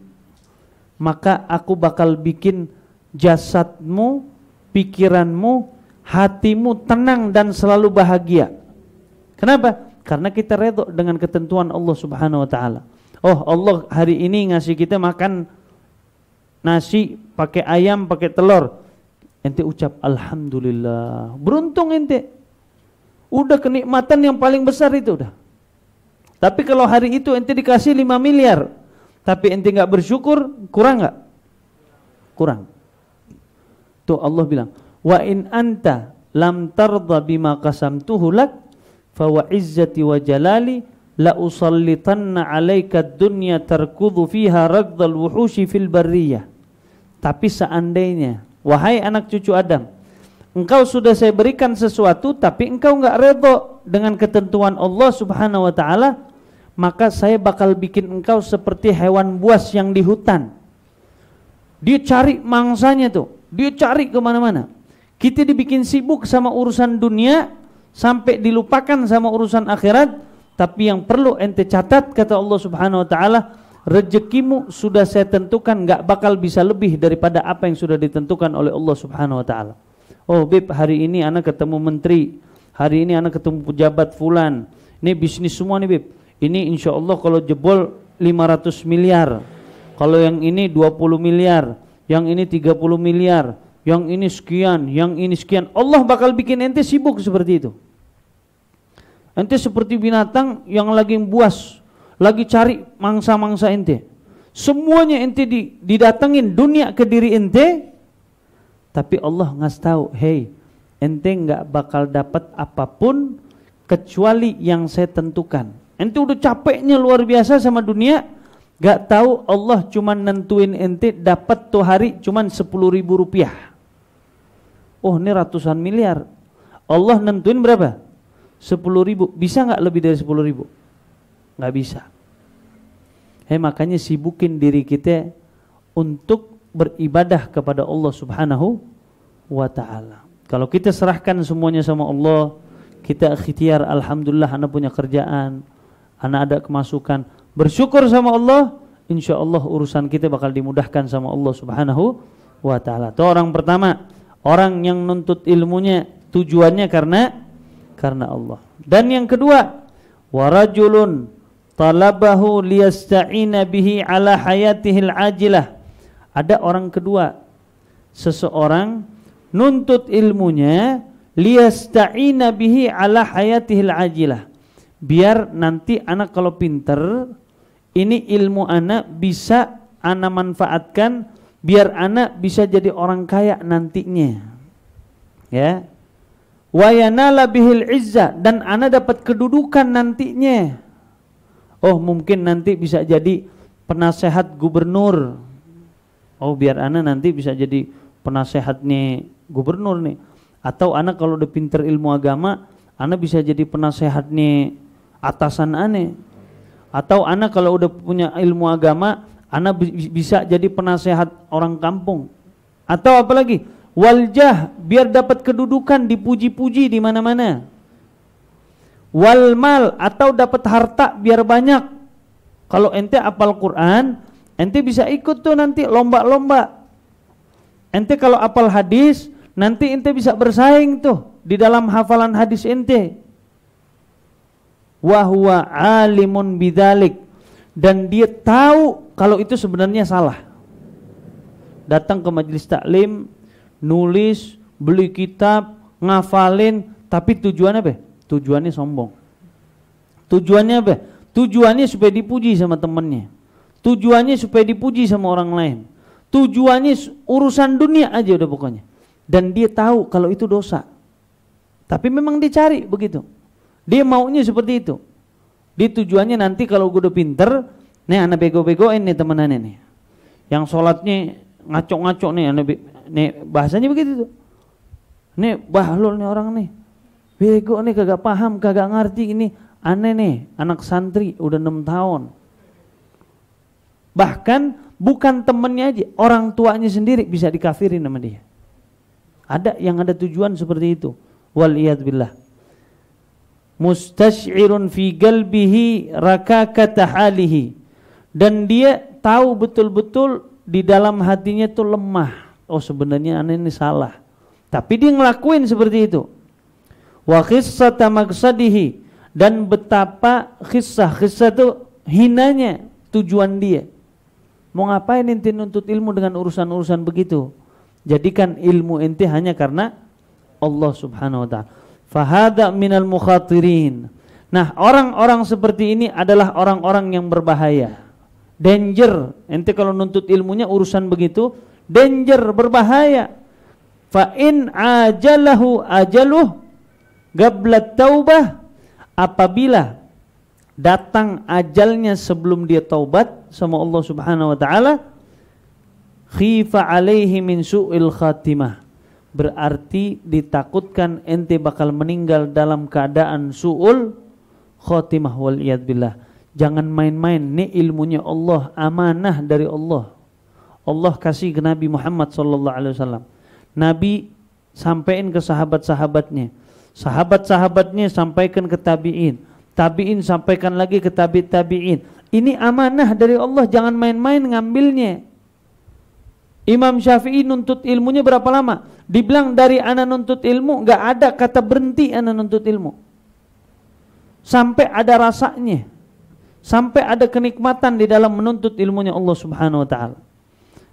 maka aku bakal bikin jasadmu, pikiranmu, hatimu tenang dan selalu bahagia. Kenapa? Karena kita redha dengan ketentuan Allah Subhanahu wa taala. Oh, Allah hari ini ngasih kita makan nasi pakai ayam, pakai telur. Ente ucap alhamdulillah. Beruntung ente. Udah kenikmatan yang paling besar itu udah. Tapi kalau hari itu ente dikasih 5 miliar, tapi ente enggak bersyukur, kurang enggak? Kurang. Tuh Allah bilang, wa in anta lam tarda bima qasamtuhu lak fa wa izzati wa jalali la usallitanna 'alaika ad-dunya tarkudhu fiha ragdal wuhushi fil barriyah. Tapi seandainya wahai anak cucu Adam, engkau sudah saya berikan sesuatu tapi engkau enggak redha dengan ketentuan Allah Subhanahu wa taala, maka saya bakal bikin engkau seperti hewan buas yang di hutan. Dia cari mangsanya tuh, dia cari kemana-mana. Kita dibikin sibuk sama urusan dunia sampai dilupakan sama urusan akhirat. Tapi yang perlu ente catat, kata Allah Subhanahu wa taala, rezekimu sudah saya tentukan, gak bakal bisa lebih daripada apa yang sudah ditentukan oleh Allah Subhanahu wa taala. Oh Bib, hari ini anak ketemu menteri, hari ini anak ketemu pejabat fulan. Ini bisnis semua nih Bib. Ini insya Allah kalau jebol 500 miliar. Kalau yang ini 20 miliar, yang ini 30 miliar, yang ini sekian, yang ini sekian. Allah bakal bikin ente sibuk seperti itu. Ente seperti binatang yang lagi buas, lagi cari mangsa-mangsa ente. Semuanya ente didatengin dunia ke diri ente. Tapi Allah ngasih tahu, hey, ente nggak bakal dapat apapun kecuali yang saya tentukan. Ente udah capeknya luar biasa sama dunia, gak tahu Allah cuman nentuin ente dapat tuh hari cuman 10.000 rupiah. Oh ini ratusan miliar. Allah nentuin berapa? 10.000. Bisa gak lebih dari 10.000? Gak bisa. Makanya sibukin diri kita untuk beribadah kepada Allah Subhanahu wa ta'ala. Kalau kita serahkan semuanya sama Allah, kita ikhtiar, alhamdulillah anak punya kerjaan, anak ada kemasukan, bersyukur sama Allah, insya Allah urusan kita bakal dimudahkan sama Allah Subhanahu wa ta'ala. Itu orang pertama, orang yang nuntut ilmunya tujuannya karena Allah. Dan yang kedua, warajulun talabahu liyasta'ina bihi ala hayatihil ajilah. Ada orang kedua, seseorang nuntut ilmunya liyasta'ina bihi ala hayatihil ajilah, biar nanti anak kalau pinter, ini ilmu anak bisa anak manfaatkan, biar anak bisa jadi orang kaya nantinya, ya. Wa yanala bihil izzah, dan anak dapat kedudukan nantinya. Oh mungkin nanti bisa jadi penasehat gubernur. Oh biar anak nanti bisa jadi penasehatnya gubernur nih. Atau anak kalau udah pinter ilmu agama, anak bisa jadi penasehatnya atasan aneh. Atau anak kalau udah punya ilmu agama, anak bisa jadi penasehat orang kampung. Atau apalagi waljah, biar dapat kedudukan, dipuji-puji di mana-mana. Walmal, atau dapat harta biar banyak. Kalau ente apal Quran, ente bisa ikut tuh nanti lomba-lomba. Ente kalau apal hadis, nanti ente bisa bersaing tuh di dalam hafalan hadis ente. Wa huwa alimun bidzalik, dan dia tahu kalau itu sebenarnya salah. Datang ke majelis taklim, nulis, beli kitab, ngafalin, tapi tujuannya apa? Tujuannya sombong. Tujuannya apa? Tujuannya supaya dipuji sama temannya. Tujuannya supaya dipuji sama orang lain. Tujuannya urusan dunia aja udah pokoknya. Dan dia tahu kalau itu dosa. Tapi memang dicari begitu. Dia maunya seperti itu. Dia tujuannya nanti kalau gue udah pinter, nih anak bego-begoin nih temenannya nih. Yang sholatnya ngaco-ngaco nih, nih bahasanya begitu tuh. Nih bahlul nih orang nih. Bego nih, kagak paham, kagak ngerti, ini aneh nih, anak santri udah 6 tahun. Bahkan bukan temennya aja, orang tuanya sendiri bisa dikafirin sama dia. Ada yang ada tujuan seperti itu. Waliyadzubillah. Mustash'irun fi qalbihi rakakata halihi, dan dia tahu betul-betul di dalam hatinya tuh lemah. Oh sebenarnya aneh ini salah, tapi dia ngelakuin seperti itu. Wa khissata maqsadihi, dan betapa khissah itu hinanya tujuan dia. Mau ngapain ente nuntut ilmu dengan urusan-urusan begitu? Jadikan ilmu ente hanya karena Allah Subhanahu wa ta'ala. Fahada minal mukhatirin. Nah, orang-orang seperti ini adalah orang-orang yang berbahaya. Danger. Ente kalau nuntut ilmunya urusan begitu, danger, berbahaya. Fa in ajalahu ajaluh qabla taubah, apabila datang ajalnya sebelum dia taubat sama Allah Subhanahu wa ta'ala, khifa alaihi min su'il khatimah, berarti ditakutkan ente bakal meninggal dalam keadaan su'ul khatimah, wal iyad billah. Jangan main-main, ini ilmunya Allah, amanah dari Allah. Allah kasih ke Nabi Muhammad sallallahu alaihi wasallam. Nabi sampaikan ke sahabat-sahabatnya, sahabat-sahabatnya sampaikan ke tabi'in, tabi'in sampaikan lagi ke tabi'in. Ini amanah dari Allah, jangan main-main ngambilnya. Imam Syafi'i nuntut ilmunya berapa lama? Dibilang dari anak nuntut ilmu, gak ada kata berhenti anak nuntut ilmu. Sampai ada rasanya, sampai ada kenikmatan di dalam menuntut ilmunya Allah Subhanahu wa ta'ala.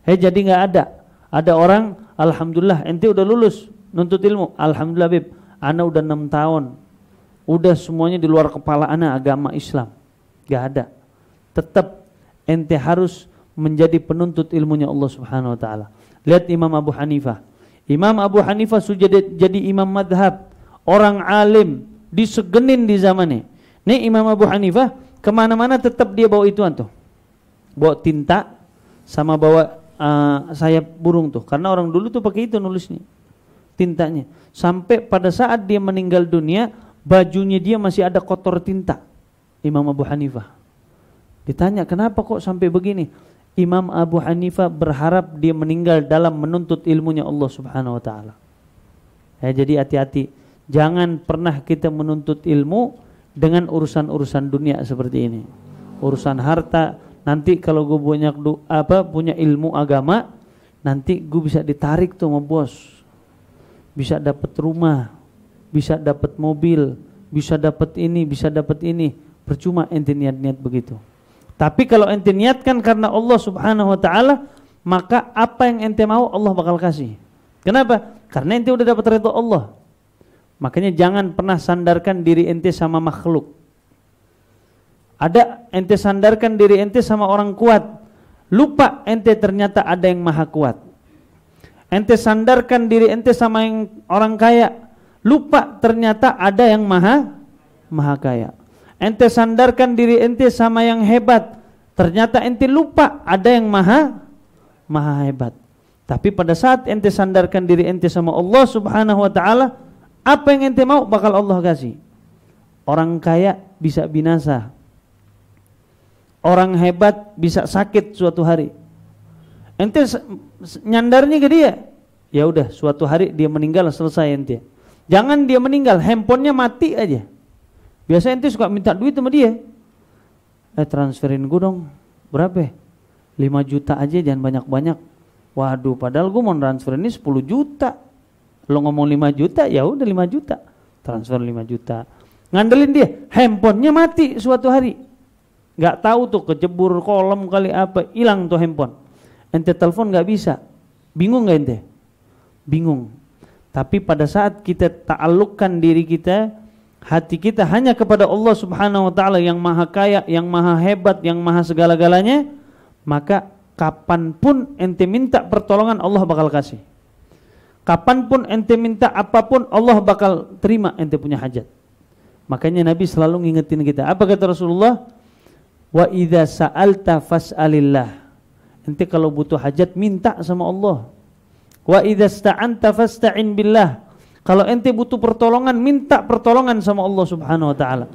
Jadi gak ada. Ada orang, alhamdulillah ente udah lulus nuntut ilmu, alhamdulillah bib, ana udah 6 tahun, udah semuanya di luar kepala ana agama Islam. Gak ada. Tetap ente harus menjadi penuntut ilmunya Allah Subhanahu wa ta'ala. Lihat Imam Abu Hanifah. Imam Abu Hanifah sudah jadi imam madhab, orang alim, disegenin di zamannya. Nih Imam Abu Hanifah kemana-mana tetap dia bawa ituan tuh, bawa tinta sama bawa sayap burung tuh, karena orang dulu tuh pakai itu nulisnya, tintanya. Sampai pada saat dia meninggal dunia, bajunya dia masih ada kotor tinta. Imam Abu Hanifah ditanya, kenapa kok sampai begini? Imam Abu Hanifah berharap dia meninggal dalam menuntut ilmunya Allah Subhanahu wa taala. Ya, jadi hati-hati, jangan pernah kita menuntut ilmu dengan urusan-urusan dunia seperti ini. Urusan harta, nanti kalau gue punya ilmu agama, nanti gue bisa ditarik tuh sama bos. Bisa dapat rumah, bisa dapat mobil, bisa dapat ini, bisa dapat ini. Percuma ente niat-niat begitu. Tapi kalau ente niatkan karena Allah Subhanahu wa taala, maka apa yang ente mau Allah bakal kasih. Kenapa? Karena ente udah dapat ridha Allah. Makanya jangan pernah sandarkan diri ente sama makhluk. Ada ente sandarkan diri ente sama orang kuat, lupa ente ternyata ada yang maha kuat. Ente sandarkan diri ente sama yang orang kaya, lupa ternyata ada yang maha kaya. Ente sandarkan diri ente sama yang hebat, ternyata ente lupa ada yang maha hebat. Tapi pada saat ente sandarkan diri ente sama Allah Subhanahu wa taala, apa yang ente mau bakal Allah kasih. Orang kaya bisa binasa, orang hebat bisa sakit suatu hari. Ente nyandarnya ke dia, ya udah suatu hari dia meninggal, selesai ente. Jangan dia meninggal, handphonenya mati aja. Biasa ente suka minta duit sama dia. Transferin gue dong. Berapa? 5 juta aja, jangan banyak-banyak. Waduh, padahal gue mau transferin ini 10 juta. Lo ngomong 5 juta, ya udah 5 juta. Transfer 5 juta. Ngandelin dia, handphonenya mati suatu hari. Gak tahu tuh kecebur kolom kali apa, hilang tuh handphone. Ente telepon gak bisa. Bingung gak ente? Bingung. Tapi pada saat kita ta'alluqkan diri kita, hati kita hanya kepada Allah Subhanahu wa taala yang maha kaya, yang maha hebat, yang maha segala-galanya, maka kapanpun ente minta pertolongan Allah bakal kasih. Kapanpun ente minta apapun Allah bakal terima ente punya hajat. Makanya Nabi selalu ngingetin kita. Apa kata Rasulullah? Wa idza sa'alta fas'alillah. Ente kalau butuh hajat minta sama Allah. Wa idza sta'anta fasta'in billah. Kalau ente butuh pertolongan, minta pertolongan sama Allah Subhanahu wa taala.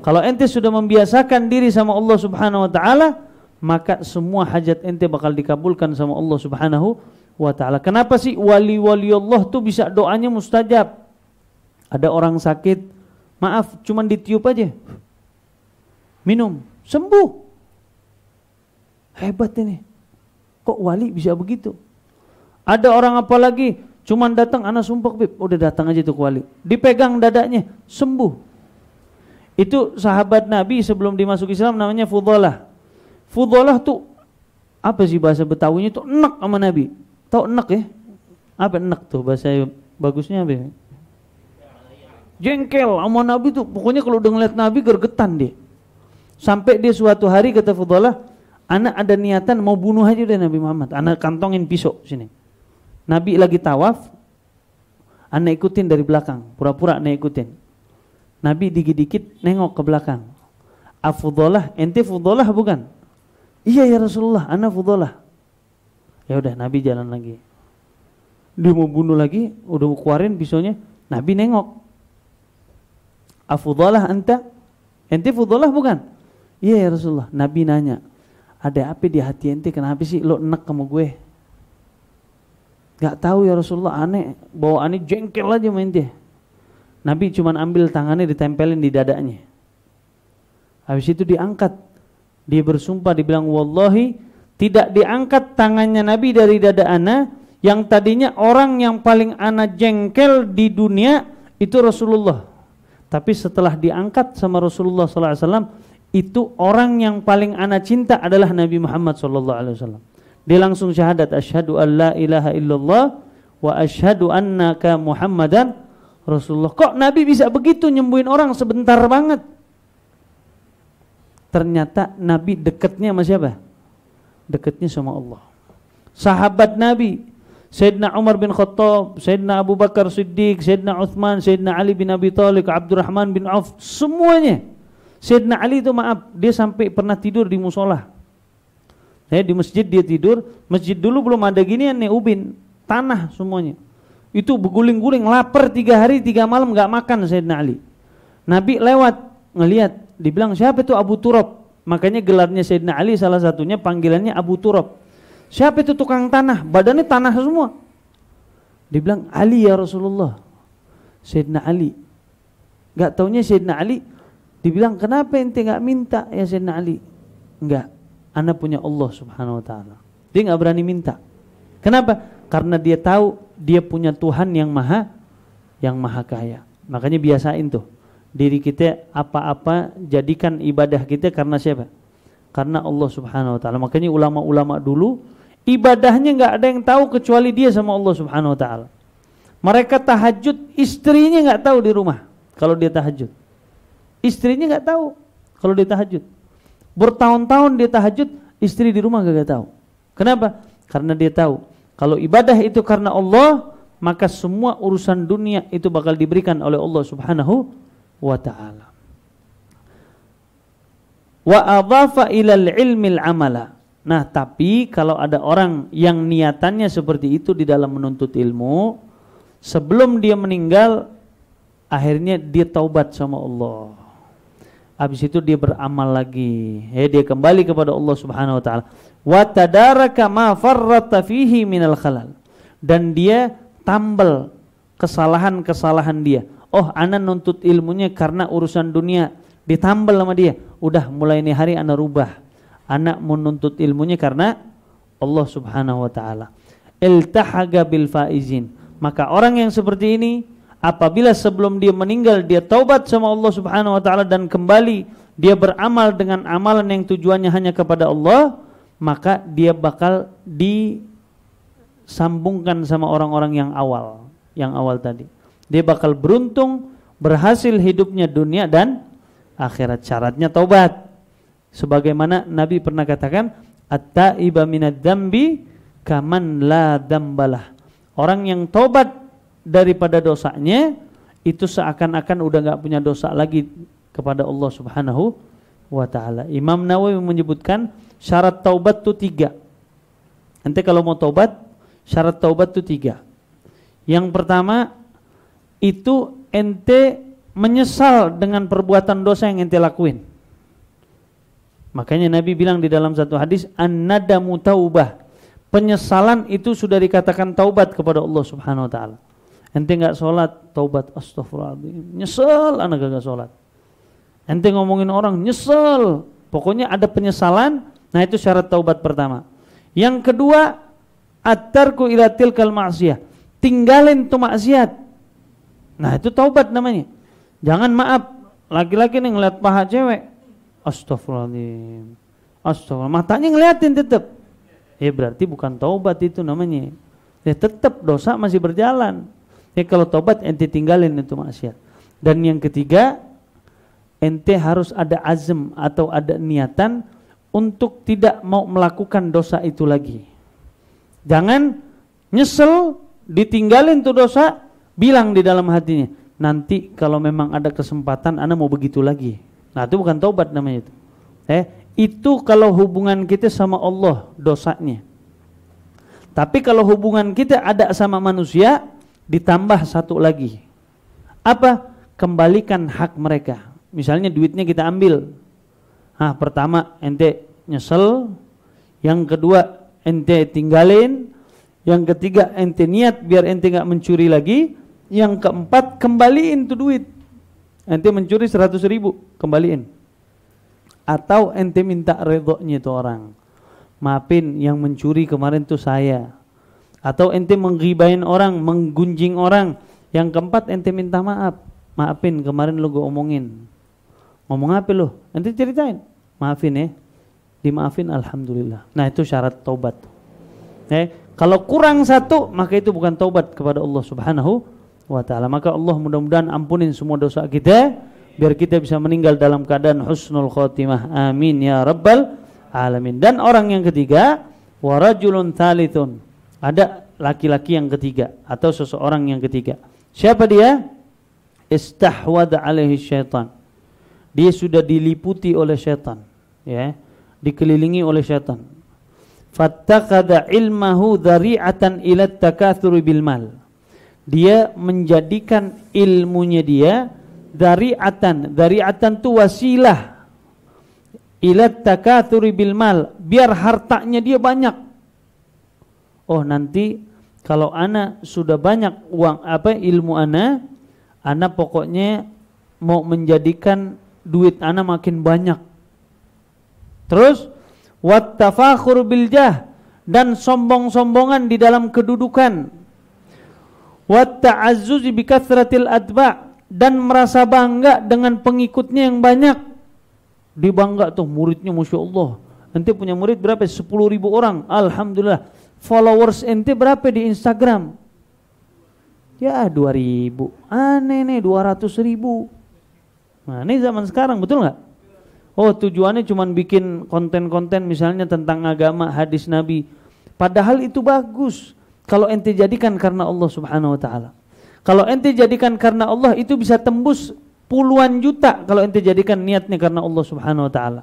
Kalau ente sudah membiasakan diri sama Allah Subhanahu wa taala, maka semua hajat ente bakal dikabulkan sama Allah Subhanahu wa taala. Kenapa sih wali-wali Allah tuh bisa doanya mustajab? Ada orang sakit, maaf, cuman ditiup aja, minum, sembuh. Hebat ini. Kok wali bisa begitu? Ada orang apa lagi? Cuman datang, anak sumpah bib, udah datang aja tuh ke wali. Dipegang dadanya, sembuh. Itu sahabat Nabi sebelum dimasuk Islam namanya Fudhalah. Fudhalah tuh, apa sih bahasa Betawinya tuh, enak sama Nabi. Tahu enak ya? Apa enak tuh bahasa bagusnya apa ya? Jengkel sama Nabi tuh, pokoknya kalau udah ngeliat Nabi gergetan dia. Sampai dia suatu hari kata Fudhalah, anak ada niatan mau bunuh aja udah Nabi Muhammad. Anak kantongin pisau sini. Nabi lagi tawaf, anak ikutin dari belakang, pura-pura anak ikutin. Nabi dikit-dikit nengok ke belakang. Fudhalah, ente Fudhalah bukan? Iya ya Rasulullah, anak Fudhalah. Ya udah Nabi jalan lagi. Dia mau bunuh lagi, udah keluarin pisaunya, Nabi nengok. Fudhalah anta? Ente Fudhalah bukan? Iya ya Rasulullah. Nabi nanya, ada apa di hati ente, kenapa sih lo enak sama gue? Gak tahu ya Rasulullah, aneh, bawaannya jengkel aja main dia. Nabi cuman ambil tangannya ditempelin di dadanya. Habis itu diangkat. Dia bersumpah, dibilang wallahi tidak diangkat tangannya Nabi dari dada ana, yang tadinya orang yang paling ana jengkel di dunia itu Rasulullah. Tapi setelah diangkat sama Rasulullah SAW, itu orang yang paling ana cinta adalah Nabi Muhammad SAW. Dia langsung syahadat, asyhadu an la ilaha illallah wa asyhadu annaka Muhammadan Rasulullah. Kok Nabi bisa begitu nyembuhin orang sebentar banget? Ternyata Nabi dekatnya sama siapa? Dekatnya sama Allah. Sahabat Nabi Sayyidina Umar bin Khattab, Sayyidina Abu Bakar Siddiq, Sayyidina Uthman, Sayyidina Ali bin Abi Thalib, Abdurrahman bin Auf, semuanya. Sayyidina Ali itu maaf, dia sampai pernah tidur di musola. Di masjid dia tidur, masjid dulu belum ada ginian nih ubin, tanah semuanya. Itu berguling-guling, lapar 3 hari 3 malam gak makan Sayyidina Ali. Nabi lewat, ngelihat, dibilang siapa itu Abu Turab. Makanya gelarnya Sayyidina Ali salah satunya panggilannya Abu Turab. Siapa itu tukang tanah? Badannya tanah semua. Dibilang Ali ya Rasulullah. Sayyidina Ali. Gak taunya Sayyidina Ali. Dibilang kenapa ente gak minta ya Sayyidina Ali? Enggak. Ana punya Allah subhanahu wa ta'ala. Dia gak berani minta. Kenapa? Karena dia tahu dia punya Tuhan yang maha kaya. Makanya biasain tuh. Diri kita apa-apa jadikan ibadah kita karena siapa? Karena Allah subhanahu wa ta'ala. Makanya ulama-ulama dulu ibadahnya gak ada yang tahu kecuali dia sama Allah subhanahu wa ta'ala. Mereka tahajud, istrinya gak tahu di rumah kalau dia tahajud. Istrinya gak tahu kalau dia tahajud. Bertahun-tahun dia tahajud, istri di rumah gak tahu. Kenapa? Karena dia tahu kalau ibadah itu karena Allah, maka semua urusan dunia itu bakal diberikan oleh Allah subhanahu wa ta'ala. Wa adhafa ilal ilmil amala. Nah, tapi kalau ada orang yang niatannya seperti itu di dalam menuntut ilmu, sebelum dia meninggal, akhirnya dia taubat sama Allah. Habis itu dia beramal lagi. Dia kembali kepada Allah Subhanahu wa taala. Wa tadaraka ma farrata fihi minal khalal. Dan dia tambal kesalahan-kesalahan dia. Oh, ana nuntut ilmunya karena urusan dunia, ditambal sama dia. Udah mulai ini hari ana rubah. Ana menuntut ilmunya karena Allah Subhanahu wa taala. Iltahaga bil faizin. Maka orang yang seperti ini apabila sebelum dia meninggal dia taubat sama Allah Subhanahu wa taala dan kembali dia beramal dengan amalan yang tujuannya hanya kepada Allah, maka dia bakal disambungkan sama orang-orang yang awal tadi. Dia bakal beruntung, berhasil hidupnya dunia dan akhirat. Syaratnya taubat. Sebagaimana Nabi pernah katakan, at-taiba minad dzambi kaman la dzambalah. Orang yang taubat daripada dosanya itu seakan-akan udah enggak punya dosa lagi kepada Allah Subhanahu wa taala. Imam Nawawi menyebutkan syarat taubat itu 3. Nanti kalau mau taubat, syarat taubat itu 3. Yang pertama itu ente menyesal dengan perbuatan dosa yang ente lakuin. Makanya Nabi bilang di dalam satu hadis, an-nadamu taubah. Penyesalan itu sudah dikatakan taubat kepada Allah Subhanahu wa taala. Ente enggak salat, taubat, astagfirullahaladzim. Nyesel anak gak salat. Ente ngomongin orang, nyesel. Pokoknya ada penyesalan. Nah, itu syarat taubat pertama. Yang kedua, at-tarku ila tilkal ma'siyah. Tinggalin tuh maksiat. Nah, itu taubat namanya. Jangan maaf, laki-laki nih ngeliat paha cewek, astagfirullahaladzim, astagfirullah, matanya ngeliatin tetap. Berarti bukan taubat itu namanya. Tetap dosa masih berjalan. Kalau taubat ente tinggalin itu maksiat. Dan yang ketiga, ente harus ada azam atau ada niatan untuk tidak mau melakukan dosa itu lagi. Jangan nyesel, ditinggalin tuh dosa, bilang di dalam hatinya, nanti kalau memang ada kesempatan ana mau begitu lagi. Nah, itu bukan taubat namanya itu. Itu kalau hubungan kita sama Allah dosanya. Tapi kalau hubungan kita ada sama manusia, ditambah satu lagi. Apa? Kembalikan hak mereka. Misalnya duitnya kita ambil. Nah, pertama ente nyesel, yang kedua ente tinggalin, yang ketiga ente niat biar ente gak mencuri lagi, yang keempat kembaliin tuh duit. Ente mencuri 100.000, kembaliin. Atau ente minta redhonya itu orang, maafin yang mencuri kemarin tuh saya. Atau ente menggibahin orang, menggunjing orang. Yang keempat ente minta maaf, maafin kemarin lu gue omongin. Ngomong apa lu? Ente ceritain, maafin ya, dimaafin alhamdulillah. Nah, itu syarat taubat. Kalau kurang satu, maka itu bukan taubat kepada Allah Subhanahu wa ta'ala. Maka Allah mudah-mudahan ampunin semua dosa kita, biar kita bisa meninggal dalam keadaan husnul khotimah. Amin ya rabbal alamin. Dan orang yang ketiga, warajulun thalithun. Ada laki-laki yang ketiga atau seseorang yang ketiga. Siapa dia? Istahwadha alaihi syaitan. Dia sudah diliputi oleh syaitan, ya, dikelilingi oleh syaitan. Fattakhadha ilmahu dhari'atan ila takatsuri bil mal. Dia menjadikan ilmunya dia dhari'atan. Dhari'atan itu wasilah ila takatsuri bil mal, biar hartanya dia banyak. Oh, nanti kalau ana sudah banyak uang ilmu ana pokoknya mau menjadikan duit ana makin banyak. Terus wattafakhur bil jah, dan sombong-sombongan di dalam kedudukan. Watta'azzuzi bi kathratil atba', dan merasa bangga dengan pengikutnya yang banyak. Dibangga tuh muridnya, Masya Allah. Ente punya murid berapa? 10.000 orang. Alhamdulillah. Followers ente berapa di Instagram? Ya 2.000. Aneh nih 200.000. Nah ini zaman sekarang, betul nggak? Oh, tujuannya cuma bikin konten-konten misalnya tentang agama, hadis Nabi. Padahal itu bagus kalau ente jadikan karena Allah Subhanahu wa taala. Kalau ente jadikan karena Allah itu bisa tembus puluhan juta kalau ente jadikan niatnya karena Allah Subhanahu wa taala.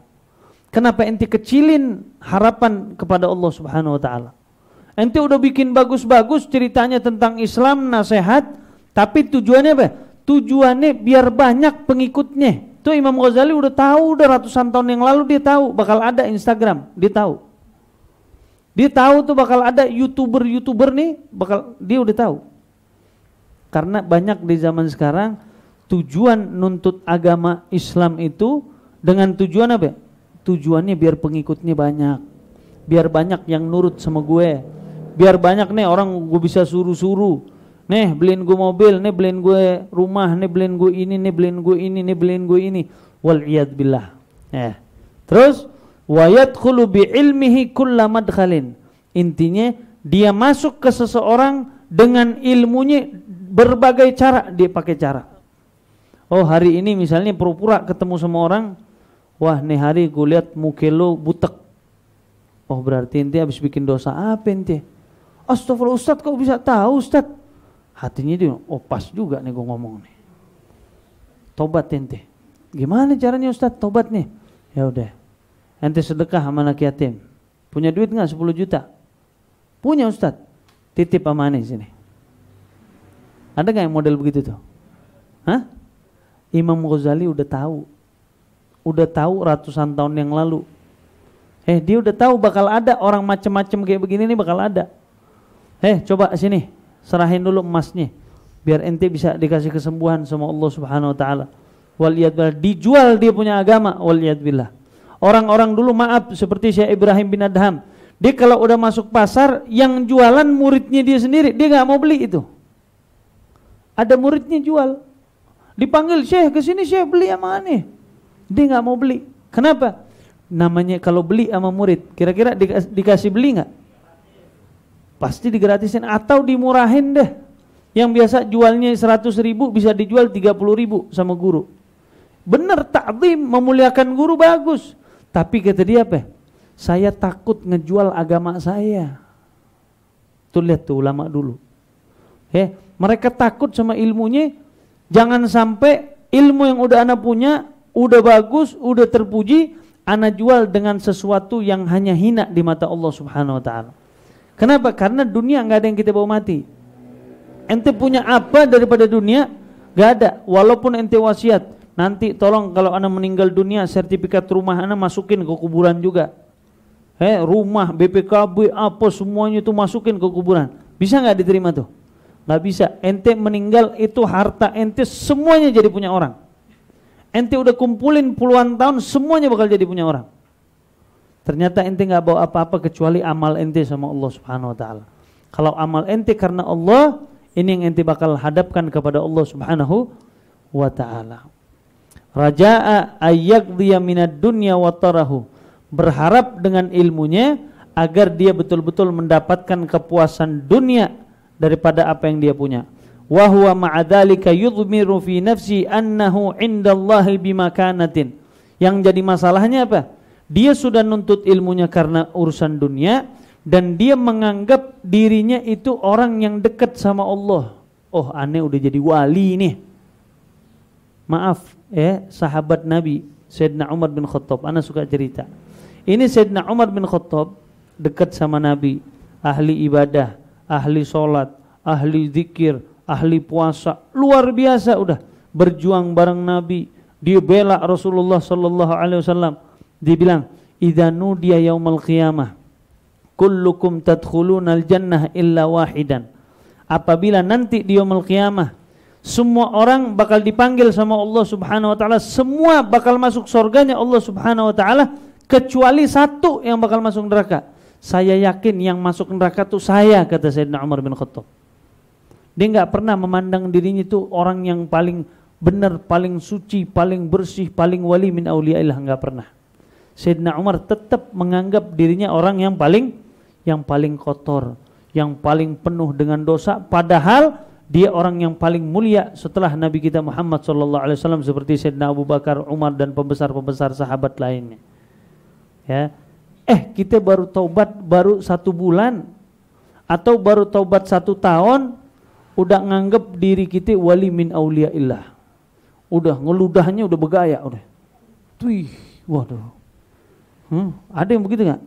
Kenapa ente kecilin harapan kepada Allah Subhanahu wa taala? Ente udah bikin bagus-bagus ceritanya tentang Islam, nasihat, tapi tujuannya apa? Tujuannya biar banyak pengikutnya. Tuh Imam Ghazali udah tahu, udah ratusan tahun yang lalu dia tahu bakal ada Instagram, dia tahu. Dia tahu tuh bakal ada YouTuber nih, dia udah tahu. Karena banyak di zaman sekarang tujuan nuntut agama Islam itu dengan tujuan apa? Tujuannya biar pengikutnya banyak. Biar banyak yang nurut sama gue. Biar banyak nih orang gue bisa suruh-suruh. Nih beliin gue mobil, nih beliin gue rumah, nih beliin gue ini, nih beliin gue ini, nih beliin gue ini. Wal'iyad billah. Terus wa yadkhulu bi ilmihi kulla madkhalin. Intinya dia masuk ke seseorang dengan ilmunya berbagai cara, dia pakai cara. Oh, hari ini misalnya pura-pura ketemu sama orang, wah nih hari gue lihat muka lo butek. Oh, berarti ente habis bikin dosa apa ente? Astagfirullah Ustaz, kok bisa tahu Ustaz? Hatinya dia, oh pas juga nih gue ngomong nih. Tobat ente. Gimana caranya Ustaz tobat nih? Ya udah, ente sedekah sama anak yatim. Punya duit nggak 10 juta? Punya Ustaz. Titip sama aneh sini. Ada nggak yang model begitu tuh? Hah? Imam Ghazali udah tahu ratusan tahun yang lalu. Dia udah tahu bakal ada orang macem-macem kayak begini nih, bakal ada. Coba sini, serahin dulu emasnya, biar ente bisa dikasih kesembuhan sama Allah Subhanahu wa taala. Waliyadbillah, dijual dia punya agama, waliyadbillah. Orang-orang dulu maaf seperti Syekh Ibrahim bin Adham, dia kalau udah masuk pasar, yang jualan muridnya dia sendiri, dia nggak mau beli itu. Ada muridnya jual, dipanggil Syekh kesini, Syekh beli sama aneh, dia nggak mau beli. Kenapa? Namanya kalau beli sama murid, kira-kira dikasih beli nggak? Pasti digratisin atau dimurahin deh. Yang biasa jualnya 100.000 bisa dijual 30.000 sama guru. Bener, ta'zim, memuliakan guru bagus. Tapi kata dia apa? Saya takut ngejual agama saya. Tuh lihat tuh ulama dulu. Mereka takut sama ilmunya. Jangan sampai ilmu yang udah ana punya, udah bagus, udah terpuji, ana jual dengan sesuatu yang hanya hina di mata Allah Subhanahu wa taala. Kenapa? Karena dunia nggak ada yang kita bawa mati. Ente punya apa daripada dunia? Nggak ada. Walaupun ente wasiat, nanti tolong kalau ana meninggal dunia, sertifikat rumah ana masukin ke kuburan juga. Rumah, BPKB, apa semuanya itu masukin ke kuburan. Bisa nggak diterima tuh? Nggak bisa. Ente meninggal itu harta ente semuanya jadi punya orang. Ente udah kumpulin puluhan tahun, semuanya bakal jadi punya orang. Ternyata ente nggak bawa apa-apa kecuali amal ente sama Allah Subhanahu wa taala. Kalau amal ente karena Allah, ini yang ente bakal hadapkan kepada Allah Subhanahu wa taala. Raja'a ayyaqdiya minad dunya wa tarahu. Berharap dengan ilmunya agar dia betul-betul mendapatkan kepuasan dunia daripada apa yang dia punya. Wa huwa ma'adzalika yudhmiru fi nafsi annahu 'indallahi bimakanatin. Yang jadi masalahnya apa? Dia sudah nuntut ilmunya karena urusan dunia, dan dia menganggap dirinya itu orang yang dekat sama Allah. Oh, aneh udah jadi wali nih. Maaf, sahabat Nabi Sayyidina Umar bin Khattab, ana suka cerita. Ini Sayyidina Umar bin Khattab dekat sama Nabi, ahli ibadah, ahli sholat, ahli zikir, ahli puasa, luar biasa udah. Berjuang bareng Nabi, dia bela Rasulullah sallallahu alaihi wasallam. Dia bilang, "Idza nudiya yaumal qiyamah, kullukum tadkhulunal jannah illa wahidan." Apabila nanti di yaumul qiyamah semua orang bakal dipanggil sama Allah Subhanahu wa taala, semua bakal masuk surganya Allah Subhanahu wa taala kecuali satu yang bakal masuk neraka. Saya yakin yang masuk neraka itu saya, kata Sayyidina Umar bin Khattab. Dia enggak pernah memandang dirinya itu orang yang paling benar, paling suci, paling bersih, paling wali min auliyaillah, enggak pernah. Sayyidina Umar tetap menganggap dirinya orang yang paling kotor, yang paling penuh dengan dosa, padahal dia orang yang paling mulia setelah Nabi kita Muhammad SAW, seperti Sayyidina Abu Bakar, Umar dan pembesar-pembesar sahabat lainnya. Ya, kita baru taubat baru 1 bulan atau baru taubat 1 tahun, udah nganggep diri kita wali min auliyaillah. Udah ngeludahnya udah bergaya udah. Tuh, waduh. Ada yang begitu nggak?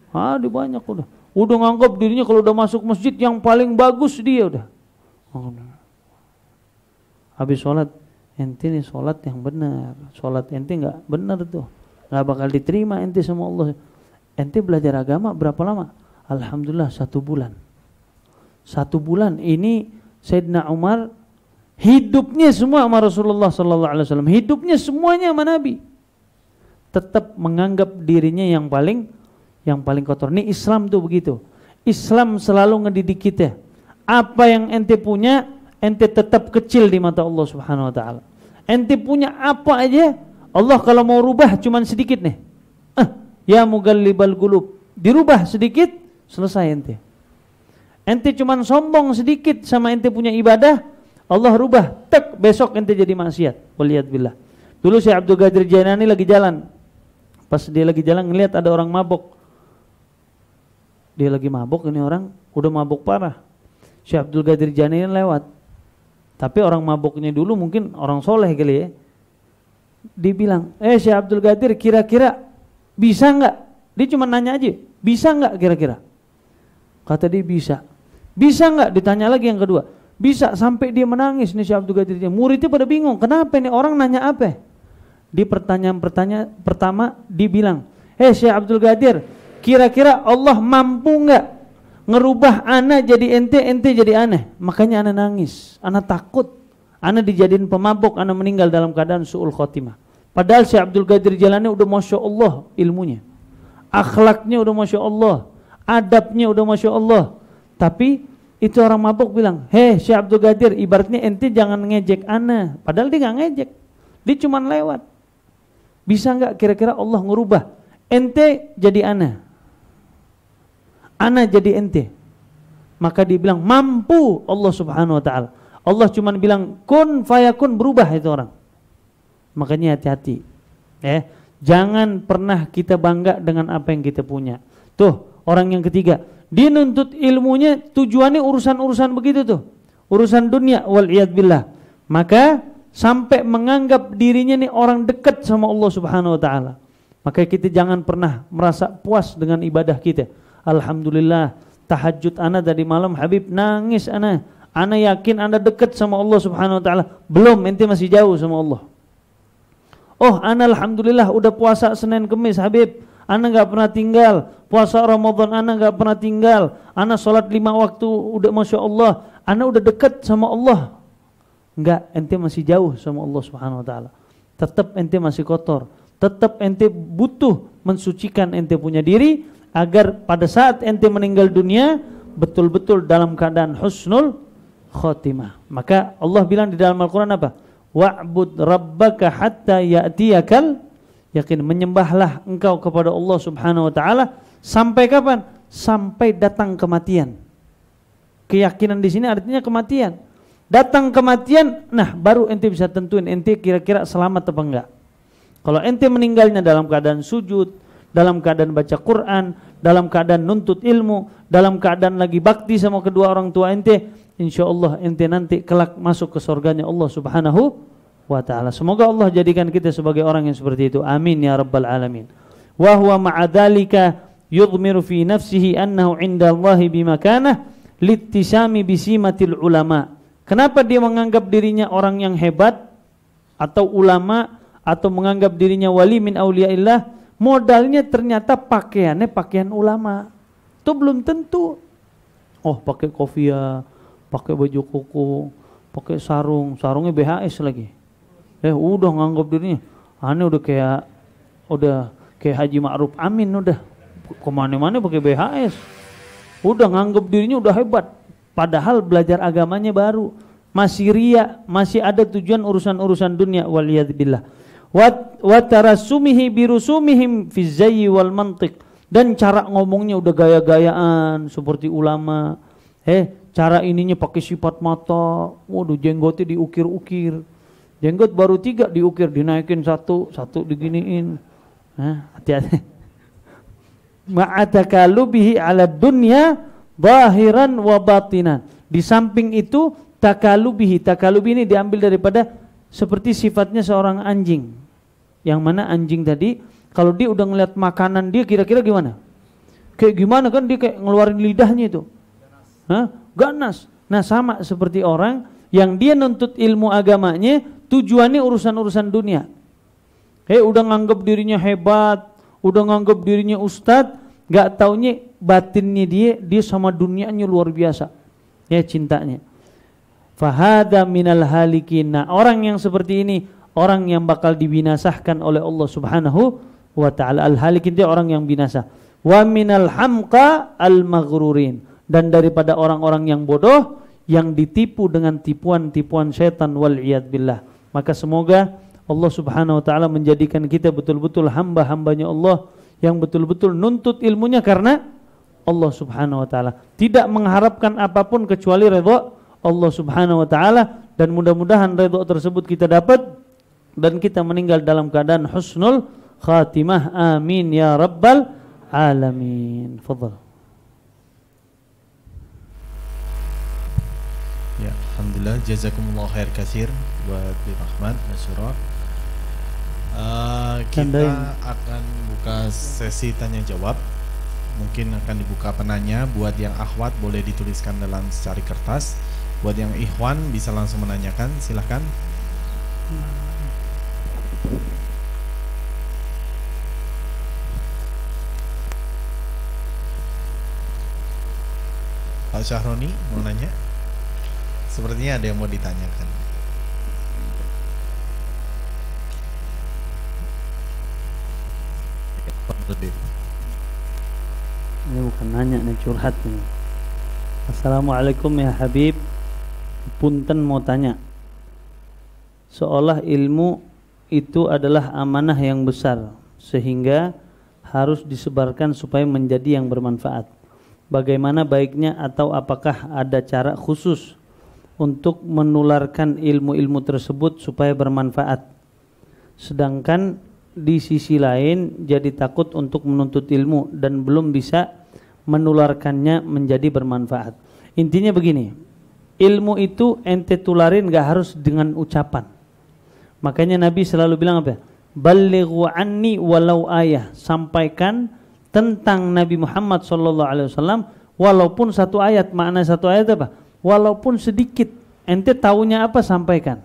Ada banyak udah. Udah nganggep dirinya kalau udah masuk masjid yang paling bagus dia udah. Habis sholat, ente nih sholat yang benar, sholat ente nggak benar tuh, nggak bakal diterima ente sama Allah. Ente belajar agama berapa lama? Alhamdulillah 1 bulan. 1 bulan ini Sayyidina Umar hidupnya semua sama Rasulullah SAW, hidupnya semuanya sama Nabi. Tetap menganggap dirinya yang paling kotor. Nih Islam tuh begitu. Islam selalu ngedidik kita. Apa yang ente punya, ente tetap kecil di mata Allah Subhanahu wa taala. Ente punya apa aja, Allah kalau mau rubah cuman sedikit nih. Ya mugallibal qulub, dirubah sedikit, selesai ente. Ente cuman sombong sedikit sama ente punya ibadah, Allah rubah, tek, besok ente jadi maksiat. Waliyadzubillah. Dulu Syekh Abdul Qadir Jailani lagi jalan. Pas dia lagi jalan ngelihat ada orang mabok. Dia lagi mabok, ini orang udah mabok parah. Syekh Abdul Qadir Jailani lewat. Tapi orang maboknya dulu mungkin orang soleh kali ya. Dia bilang, Syekh Abdul Qadir, kira-kira bisa enggak? Dia cuma nanya aja, bisa enggak kira-kira? Kata dia bisa. Bisa enggak? Ditanya lagi yang kedua. Bisa, sampai dia menangis nih Syekh Abdul Qadir. Muridnya pada bingung, kenapa nih orang nanya apa? Di pertanyaan pertama dia bilang, Syekh Abdul Qadir, kira-kira Allah mampu enggak ngerubah ana jadi ente jadi aneh? Makanya ana nangis, ana takut, ana dijadiin pemabok, ana meninggal dalam keadaan su'ul khotimah. Padahal Syekh Abdul Qadir Jailani udah Masya Allah ilmunya, akhlaknya udah Masya Allah, adabnya udah Masya Allah. Tapi itu orang mabok bilang, Syekh Abdul Qadir, ibaratnya ente jangan ngejek ana. Padahal dia gak ngejek, dia cuma lewat. Bisa gak kira-kira Allah ngerubah ente jadi ana jadi ente? Maka dia bilang mampu Allah Subhanahu wa taala. Allah cuma bilang kun fayakun, berubah itu orang. Makanya hati-hati. Jangan pernah kita bangga dengan apa yang kita punya. Tuh, orang yang ketiga, dia nuntut ilmunya tujuannya urusan-urusan begitu tuh. Urusan dunia wal iyad billah. Maka sampai menganggap dirinya nih orang dekat sama Allah Subhanahu wa taala. Maka kita jangan pernah merasa puas dengan ibadah kita. Alhamdulillah, tahajud ana tadi malam Habib nangis ana yakin anda dekat sama Allah Subhanahu wa taala. Belum, ente masih jauh sama Allah. Ana alhamdulillah udah puasa Senin Kemis Habib, ana enggak pernah tinggal. Puasa Ramadan ana enggak pernah tinggal. Ana salat 5 waktu udah Masya Allah. Ana udah dekat sama Allah. Enggak, ente masih jauh sama Allah Subhanahu wa taala. Tetap ente masih kotor. Tetap ente butuh mensucikan ente punya diri agar pada saat ente meninggal dunia betul-betul dalam keadaan husnul khotimah. Maka Allah bilang di dalam Al-Quran apa? Wa'bud rabbaka hatta ya'tiyakal yakin. Menyembahlah engkau kepada Allah Subhanahu wa taala sampai kapan? Sampai datang kematian. Keyakinan di sini artinya kematian. Datang kematian, nah baru ente bisa tentuin ente kira-kira selamat apa enggak. Kalau ente meninggalnya dalam keadaan sujud, dalam keadaan baca Quran, dalam keadaan nuntut ilmu, dalam keadaan lagi bakti sama kedua orang tua ente, insyaallah ente nanti kelak masuk ke surganya Allah Subhanahu wa ta'ala. Semoga Allah jadikan kita sebagai orang yang seperti itu. Amin ya rabbal alamin. Wa huwa ma'adzalika yudhmiru fi nafsihi annahu 'inda Allahi bimakanah littisami bisimatil ulama. Kenapa dia menganggap dirinya orang yang hebat atau ulama atau menganggap dirinya wali min auliyaillah? Modalnya ternyata pakaiannya pakaian ulama. Itu belum tentu. Oh, pakai kopiah, pakai baju koko, pakai sarung, sarungnya BHS lagi. Udah nganggap dirinya aneh, udah kayak Haji Ma'ruf Amin, udah kemana-mana pakai BHS. Udah nganggap dirinya udah hebat. Padahal belajar agamanya baru, masih riya, masih ada tujuan urusan-urusan dunia. Waliyadzubillah. Wa tarasumihi birusumihim fi zayyi wal mantiq, dan cara ngomongnya udah gaya-gayaan seperti ulama. Cara ininya pakai sifat mata, waduh jenggotnya diukir-ukir. Jenggot baru 3 diukir, dinaikin satu diginiin. Hati-hati. Ma'atakalubihi ala dunya zahiran wa batinan. Di samping itu takalubihi ini diambil daripada seperti sifatnya seorang anjing. Yang mana anjing tadi kalau dia udah ngeliat makanan dia kira-kira gimana? Kayak gimana kan dia kayak ngeluarin lidahnya itu. Ganas. Nah sama seperti orang yang dia nuntut ilmu agamanya tujuannya urusan-urusan dunia. Udah nganggap dirinya hebat, udah nganggap dirinya ustadz, gak taunya batinnya dia sama dunianya luar biasa. Cintanya. Fahada minal halikin. Nah, orang yang seperti ini orang yang bakal dibinasahkan oleh Allah Subhanahu wa ta'ala. Al-halikin dia orang yang binasa. Wa minal hamqa al-maghrurin, dan daripada orang-orang yang bodoh yang ditipu dengan tipuan-tipuan setan wal iyad billah. Maka semoga Allah Subhanahu wa ta'ala menjadikan kita betul-betul hamba-hambanya Allah yang betul-betul nuntut ilmunya karena Allah Subhanahu wa ta'ala, tidak mengharapkan apapun kecuali redha Allah Subhanahu wa ta'ala, dan mudah-mudahan redha tersebut kita dapat dan kita meninggal dalam keadaan husnul khatimah. Amin ya rabbal alamin. Fadhal. Ya, alhamdulillah, jazakumullah khair katsir buat Bi Rahmat Masyura. Kita akan buka sesi tanya jawab. Mungkin akan dibuka penanya. Buat yang akhwat boleh dituliskan dalam secari kertas. Buat yang ikhwan bisa langsung menanyakan. Silahkan. Pak Syahroni mau nanya? Sepertinya ada yang mau ditanyakan. Ini bukan nanya, ini curhat nih. Assalamualaikum ya Habib, punten mau tanya. Seolah ilmu itu adalah amanah yang besar sehingga harus disebarkan supaya menjadi yang bermanfaat. Bagaimana baiknya atau apakah ada cara khusus untuk menularkan ilmu-ilmu tersebut supaya bermanfaat? Sedangkan di sisi lain jadi takut untuk menuntut ilmu dan belum bisa menularkannya menjadi bermanfaat. Intinya begini, ilmu itu ente tularin gak harus dengan ucapan. Makanya Nabi selalu bilang apa? Ballighu anni walau ayah. Sampaikan tentang Nabi Muhammad SAW walaupun satu ayat. Makna satu ayat apa? Walaupun sedikit. Ente taunya apa, sampaikan.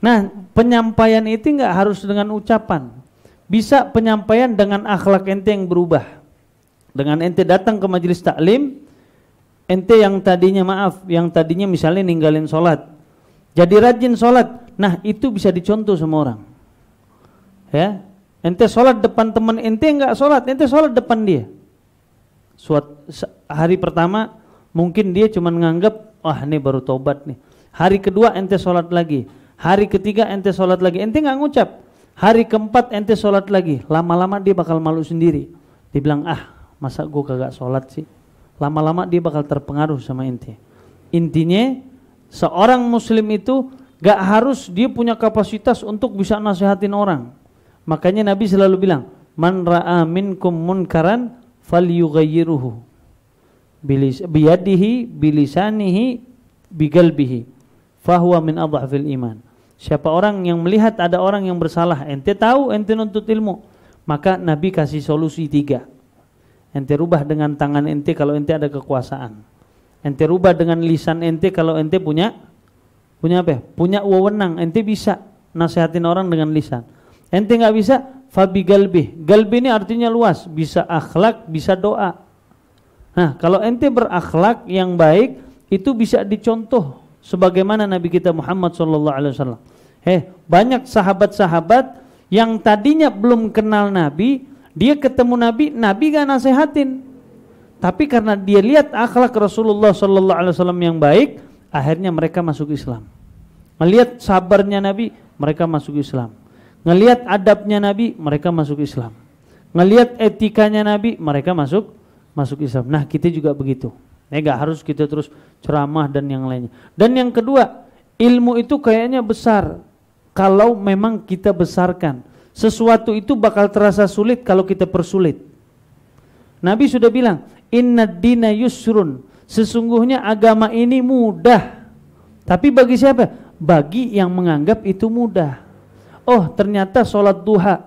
Nah, penyampaian itu gak harus dengan ucapan. Bisa penyampaian dengan akhlak ente yang berubah. Dengan ente datang ke majelis taklim, ente yang tadinya misalnya ninggalin sholat, jadi rajin sholat. Nah itu bisa dicontoh sama orang. Ya, ente sholat depan teman ente nggak sholat, ente sholat depan dia. Hari pertama mungkin dia cuma nganggap, wah ini baru tobat nih. Hari kedua ente sholat lagi, hari ketiga ente sholat lagi, ente nggak ngucap. Hari keempat ente sholat lagi, lama-lama dia bakal malu sendiri. Dia bilang, masa gue kagak sholat sih. Lama-lama dia bakal terpengaruh sama ente. Intinya seorang muslim itu gak harus dia punya kapasitas untuk bisa nasihatin orang. Makanya Nabi selalu bilang, man ra'a minkum munkaran falyughayyirhu biyadihi bilisanihi biqalbihi fahuwa min adhafil iman. Siapa orang yang melihat ada orang yang bersalah, ente tahu, ente nuntut ilmu, maka Nabi kasih solusi 3. Ente rubah dengan tangan ente kalau ente ada kekuasaan. Ente rubah dengan lisan ente kalau ente punya apa? Punya wewenang, ente bisa nasihatin orang dengan lisan. Ente nggak bisa, fabi galbi. Galbi ini artinya luas, bisa akhlak, bisa doa. Nah, kalau ente berakhlak yang baik, itu bisa dicontoh sebagaimana Nabi kita Muhammad SAW. Banyak sahabat-sahabat yang tadinya belum kenal Nabi, dia ketemu Nabi, Nabi gak nasehatin. Tapi karena dia lihat akhlak Rasulullah SAW yang baik, akhirnya mereka masuk Islam. Ngelihat sabarnya Nabi, mereka masuk Islam. Ngelihat adabnya Nabi, mereka masuk Islam. Ngelihat etikanya Nabi, mereka masuk Islam. Nah, kita juga begitu. Gak harus kita terus ceramah dan yang lainnya. Dan yang kedua, ilmu itu kayaknya besar kalau memang kita besarkan. Sesuatu itu bakal terasa sulit kalau kita persulit. Nabi sudah bilang, innad dina yusrun, sesungguhnya agama ini mudah. Tapi bagi siapa? Bagi yang menganggap itu mudah. Oh, ternyata sholat duha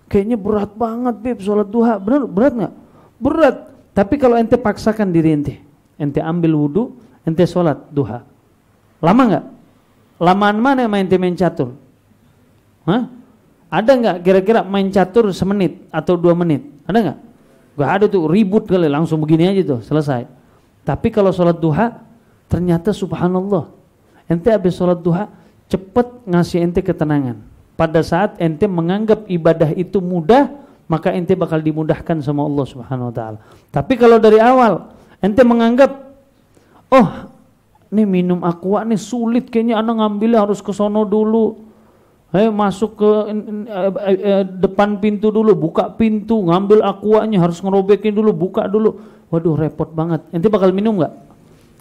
kayaknya berat banget, Beb, sholat duha. Berat gak? Berat. Tapi kalau ente paksakan diri ente ambil wudu, ente sholat duha, lama nggak? Lamaan mana ente main catur? Ada nggak kira-kira main catur semenit atau 2 menit? Ada nggak? Gak ada tuh, ribut kali, langsung begini aja tuh selesai. Tapi kalau sholat duha, ternyata subhanallah, ente habis sholat duha cepet ngasih ente ketenangan. Pada saat ente menganggap ibadah itu mudah, maka ente bakal dimudahkan sama Allah Subhanahu Wa Taala. Tapi kalau dari awal ente menganggap, oh, nih minum aqua nih sulit, kayaknya anak ngambilnya harus ke sono dulu. Masuk ke depan pintu dulu, buka pintu, ngambil aquanya, harus ngerobekin dulu, buka dulu. Waduh, repot banget. Ente bakal minum nggak?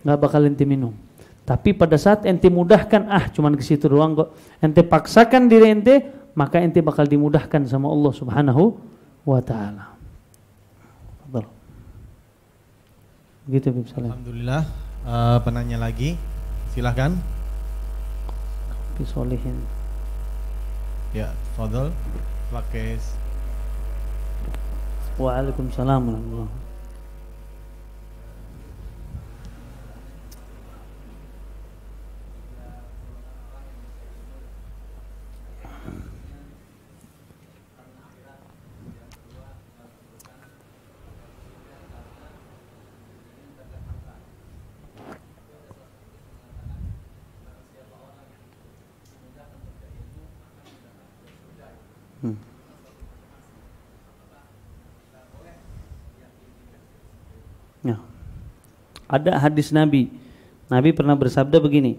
Nggak bakal ente minum. Tapi pada saat ente mudahkan, cuman ke situ doang kok. Ente paksakan diri ente, maka ente bakal dimudahkan sama Allah Subhanahu Wa Taala. Gitu, Alhamdulillah. Penanya lagi, silahkan. Solihin. Ya, fadhol. Pakai. Waalaikumsalam warahmatullahi. Ada hadis Nabi. Nabi pernah bersabda begini,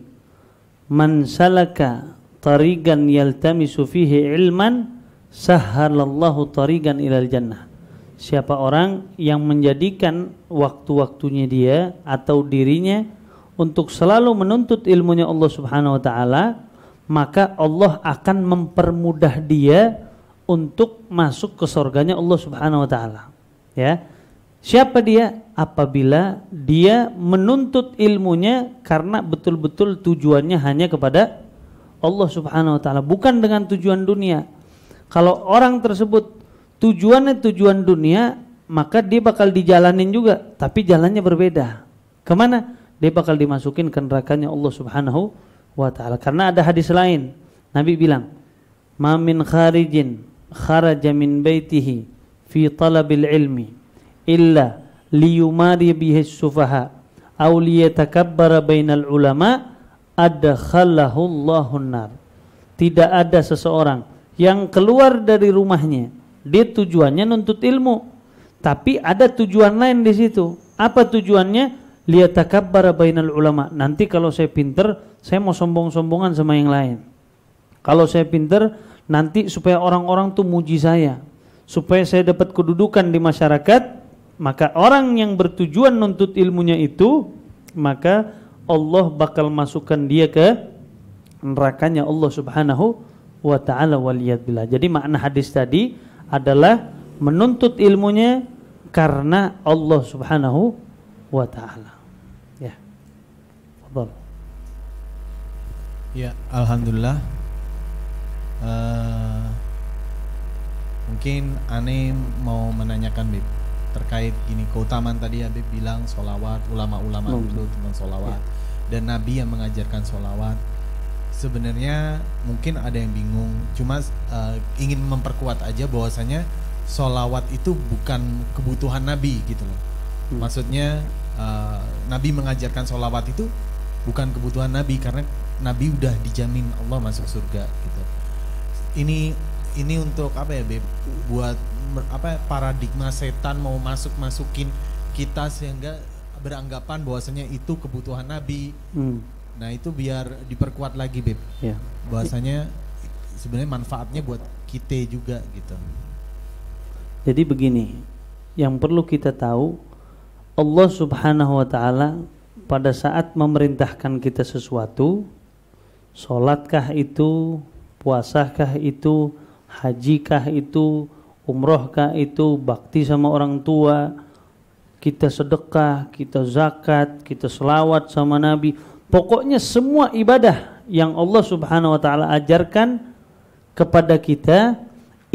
man salaka tariqan yaltamisu fihi ilman sahhalallahu tariqan ilal jannah. Siapa orang yang menjadikan waktu-waktunya dia atau dirinya untuk selalu menuntut ilmunya Allah Subhanahu Wa Taala, maka Allah akan mempermudah dia untuk masuk ke surganya Allah Subhanahu Wa Taala. Ya. Siapa dia? Apabila dia menuntut ilmunya karena betul-betul tujuannya hanya kepada Allah Subhanahu Wa Taala, bukan dengan tujuan dunia. Kalau orang tersebut tujuannya tujuan dunia, maka dia bakal dijalanin juga, tapi jalannya berbeda. Kemana? Dia bakal dimasukin ke nerakanya Allah Subhanahu Wa Taala. Karena ada hadis lain, Nabi bilang, ma min kharijin kharaja min baitihi fi talabil ilmi illa liyumari bihi sufaha aw liyatakabbara bainal ulama adkhalahu Allahun nar. Tidak ada seseorang yang keluar dari rumahnya, dia tujuannya nuntut ilmu, tapi ada tujuan lain di situ. Apa tujuannya? Liyatakabbara bainal ulama. Nanti kalau saya pinter, saya mau sombong-sombongan sama yang lain. Kalau saya pinter, nanti supaya orang-orang tuh muji saya, supaya saya dapat kedudukan di masyarakat. Maka orang yang bertujuan nuntut ilmunya itu, maka Allah bakal masukkan dia ke nerakanya Allah Subhanahu Wa Ta'ala waliyadbillah. Jadi makna hadis tadi adalah menuntut ilmunya karena Allah Subhanahu wa taala. Ya. Fadhal. Ya, alhamdulillah. Mungkin Ane mau menanyakan Bib terkait gini, keutamaan tadi Habib bilang sholawat, ulama-ulama dulu tentang sholawat, dan Nabi yang mengajarkan sholawat. Sebenarnya mungkin ada yang bingung, cuma ingin memperkuat aja bahwasanya sholawat itu bukan kebutuhan Nabi gitu loh. Maksudnya Nabi mengajarkan sholawat itu bukan kebutuhan Nabi, karena Nabi udah dijamin Allah masuk surga gitu. Ini untuk apa ya Beb? Buat apa, paradigma setan mau masukin kita sehingga beranggapan bahwasanya itu kebutuhan Nabi. Nah itu biar diperkuat lagi Beb. Ya. Bahwasanya sebenarnya manfaatnya buat kita juga gitu. Jadi begini, yang perlu kita tahu, Allah Subhanahu wa taala pada saat memerintahkan kita sesuatu, sholatkah itu, puasakah itu, hajikah itu, umrohkah itu, bakti sama orang tua, kita sedekah, kita zakat, kita selawat sama Nabi, pokoknya semua ibadah yang Allah Subhanahu wa taala ajarkan kepada kita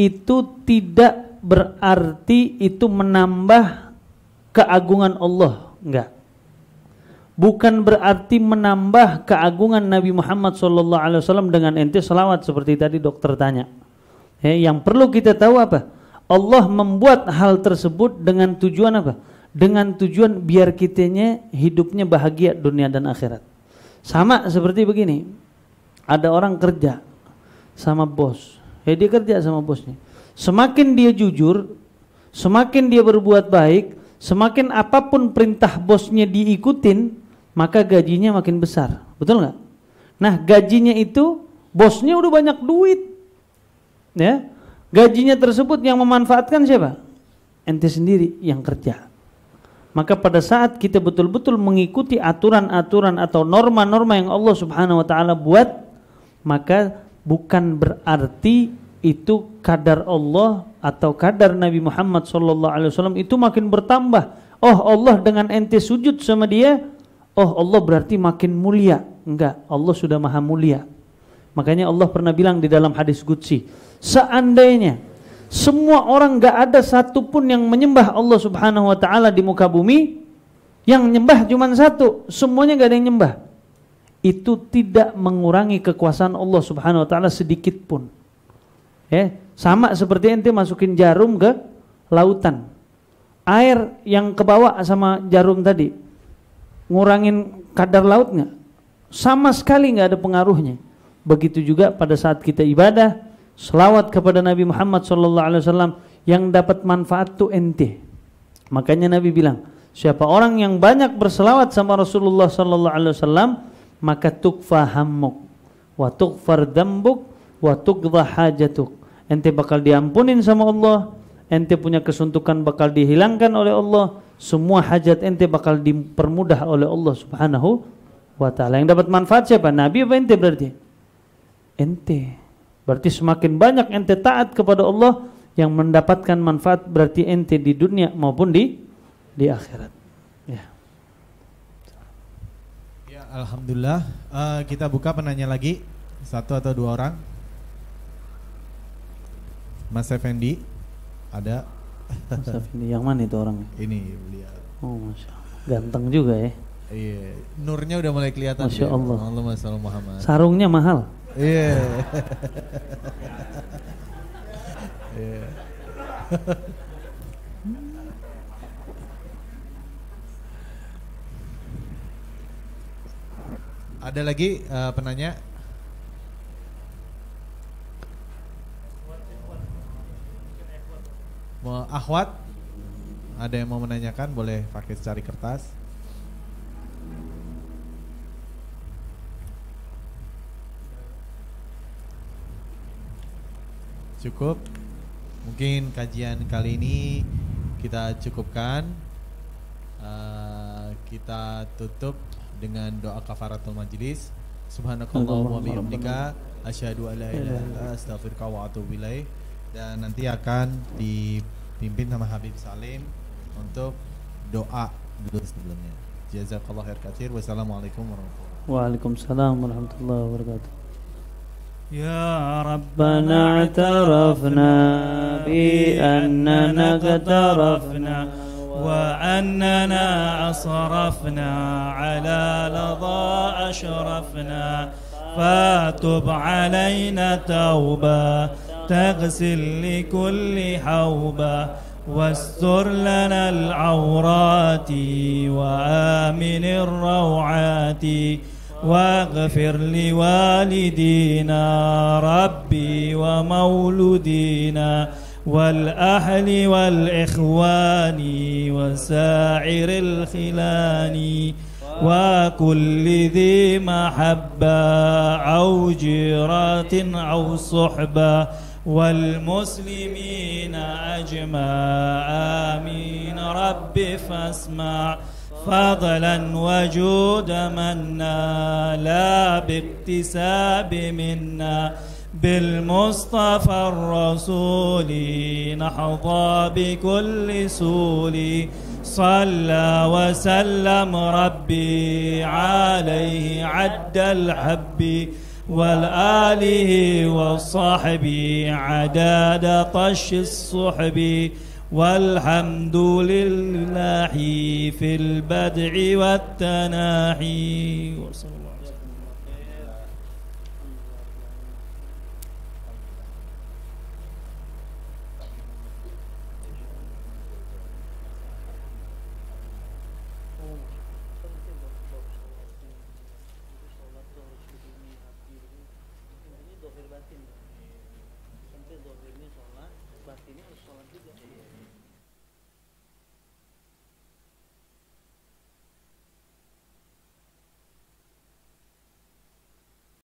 itu tidak berarti itu menambah keagungan Allah, enggak. Bukan berarti menambah keagungan Nabi Muhammad SAW dengan ente selawat seperti tadi dokter tanya. Yang perlu kita tahu apa? Allah membuat hal tersebut dengan tujuan apa? Dengan tujuan biar kitanya hidupnya bahagia dunia dan akhirat. Sama seperti begini, ada orang kerja sama bos, dia kerja sama bosnya. Semakin dia jujur, semakin dia berbuat baik, semakin apapun perintah bosnya diikutin, maka gajinya makin besar. Betul nggak? Nah gajinya itu, bosnya udah banyak duit, ya. Gajinya tersebut yang memanfaatkan siapa? Ente sendiri yang kerja. Maka pada saat kita betul-betul mengikuti aturan-aturan atau norma-norma yang Allah Subhanahu wa taala buat, maka bukan berarti itu kadar Allah atau kadar Nabi Muhammad SAW itu makin bertambah. Oh Allah dengan ente sujud sama dia, oh Allah berarti makin mulia. Enggak, Allah sudah maha mulia. Makanya Allah pernah bilang di dalam hadis qudsi, seandainya semua orang enggak ada satupun yang menyembah Allah Subhanahu wa taala di muka bumi, yang nyembah cuma satu, semuanya enggak ada yang nyembah, itu tidak mengurangi kekuasaan Allah Subhanahu wa taala sedikit pun. Sama seperti ente masukin jarum ke lautan, air yang kebawa sama jarum tadi ngurangin kadar laut nggak? Sama sekali nggak ada pengaruhnya. Begitu juga pada saat kita ibadah, selawat kepada Nabi Muhammad SAW, yang dapat manfaat tuh ente. Makanya Nabi bilang, siapa orang yang banyak berselawat sama Rasulullah SAW, maka tukfa hammuk wa tukfar dambuk wa tuqdha hajatuk. Ente bakal diampunin sama Allah, ente punya kesuntukan bakal dihilangkan oleh Allah, semua hajat ente bakal dipermudah oleh Allah Subhanahu wa taala. Yang dapat manfaat siapa? Nabi apa ente berarti? Ente. Berarti semakin banyak ente taat kepada Allah, yang mendapatkan manfaat berarti ente di dunia maupun di akhirat. Ya. Ya, alhamdulillah. Kita buka penanya lagi, satu atau dua orang. Mas Effendi ada. Mas Effendi yang mana itu orangnya? Ini beliau. Oh masya Allah, ganteng juga ya. Iya, nurnya udah mulai kelihatan. Masya Allah. Allahumma shalli Muhammad. Sarungnya mahal. Iya. Iya. Ada lagi penanya? Mau akhwat? Ada yang mau menanyakan? Boleh pakai secari kertas. Cukup. Mungkin kajian kali ini kita cukupkan. Kita tutup dengan doa kafaratul majlis. Subhanakallahumma wa bihamdika asyhadu an la ilaha illa anta astaghfiruka wa atubu ilaik. Dan nanti akan pimpin sama Habib Salim untuk doa dulu sebelumnya. Jazakallahu khair katsir. Wassalamualaikum warahmatullahi wabarakatuh. Waalaikumsalam warahmatullahi wabarakatuh. يا ربنا اعترفنا بأننا اقترفنا وأننا أصرفنا على لظى أشرفنا فتب علينا توبة تغسل لكل حوبة واستر لنا العورات وآمن الروعات واغفر لوالدينا ربي ومولودينا والأهل والإخوان وسائر الخلان وكل ذي محبة أو جيرة أو صحبة والمسلمين أجمع آمين رب فاسمع فضلا وجود منا لا باكتساب منا بالمصطفى الرسول نحظى بكل سول صلى وسلم ربي عليه عد الحب والآله والصحب عداد طش الصحب والحمد لله في البدع والتناحي.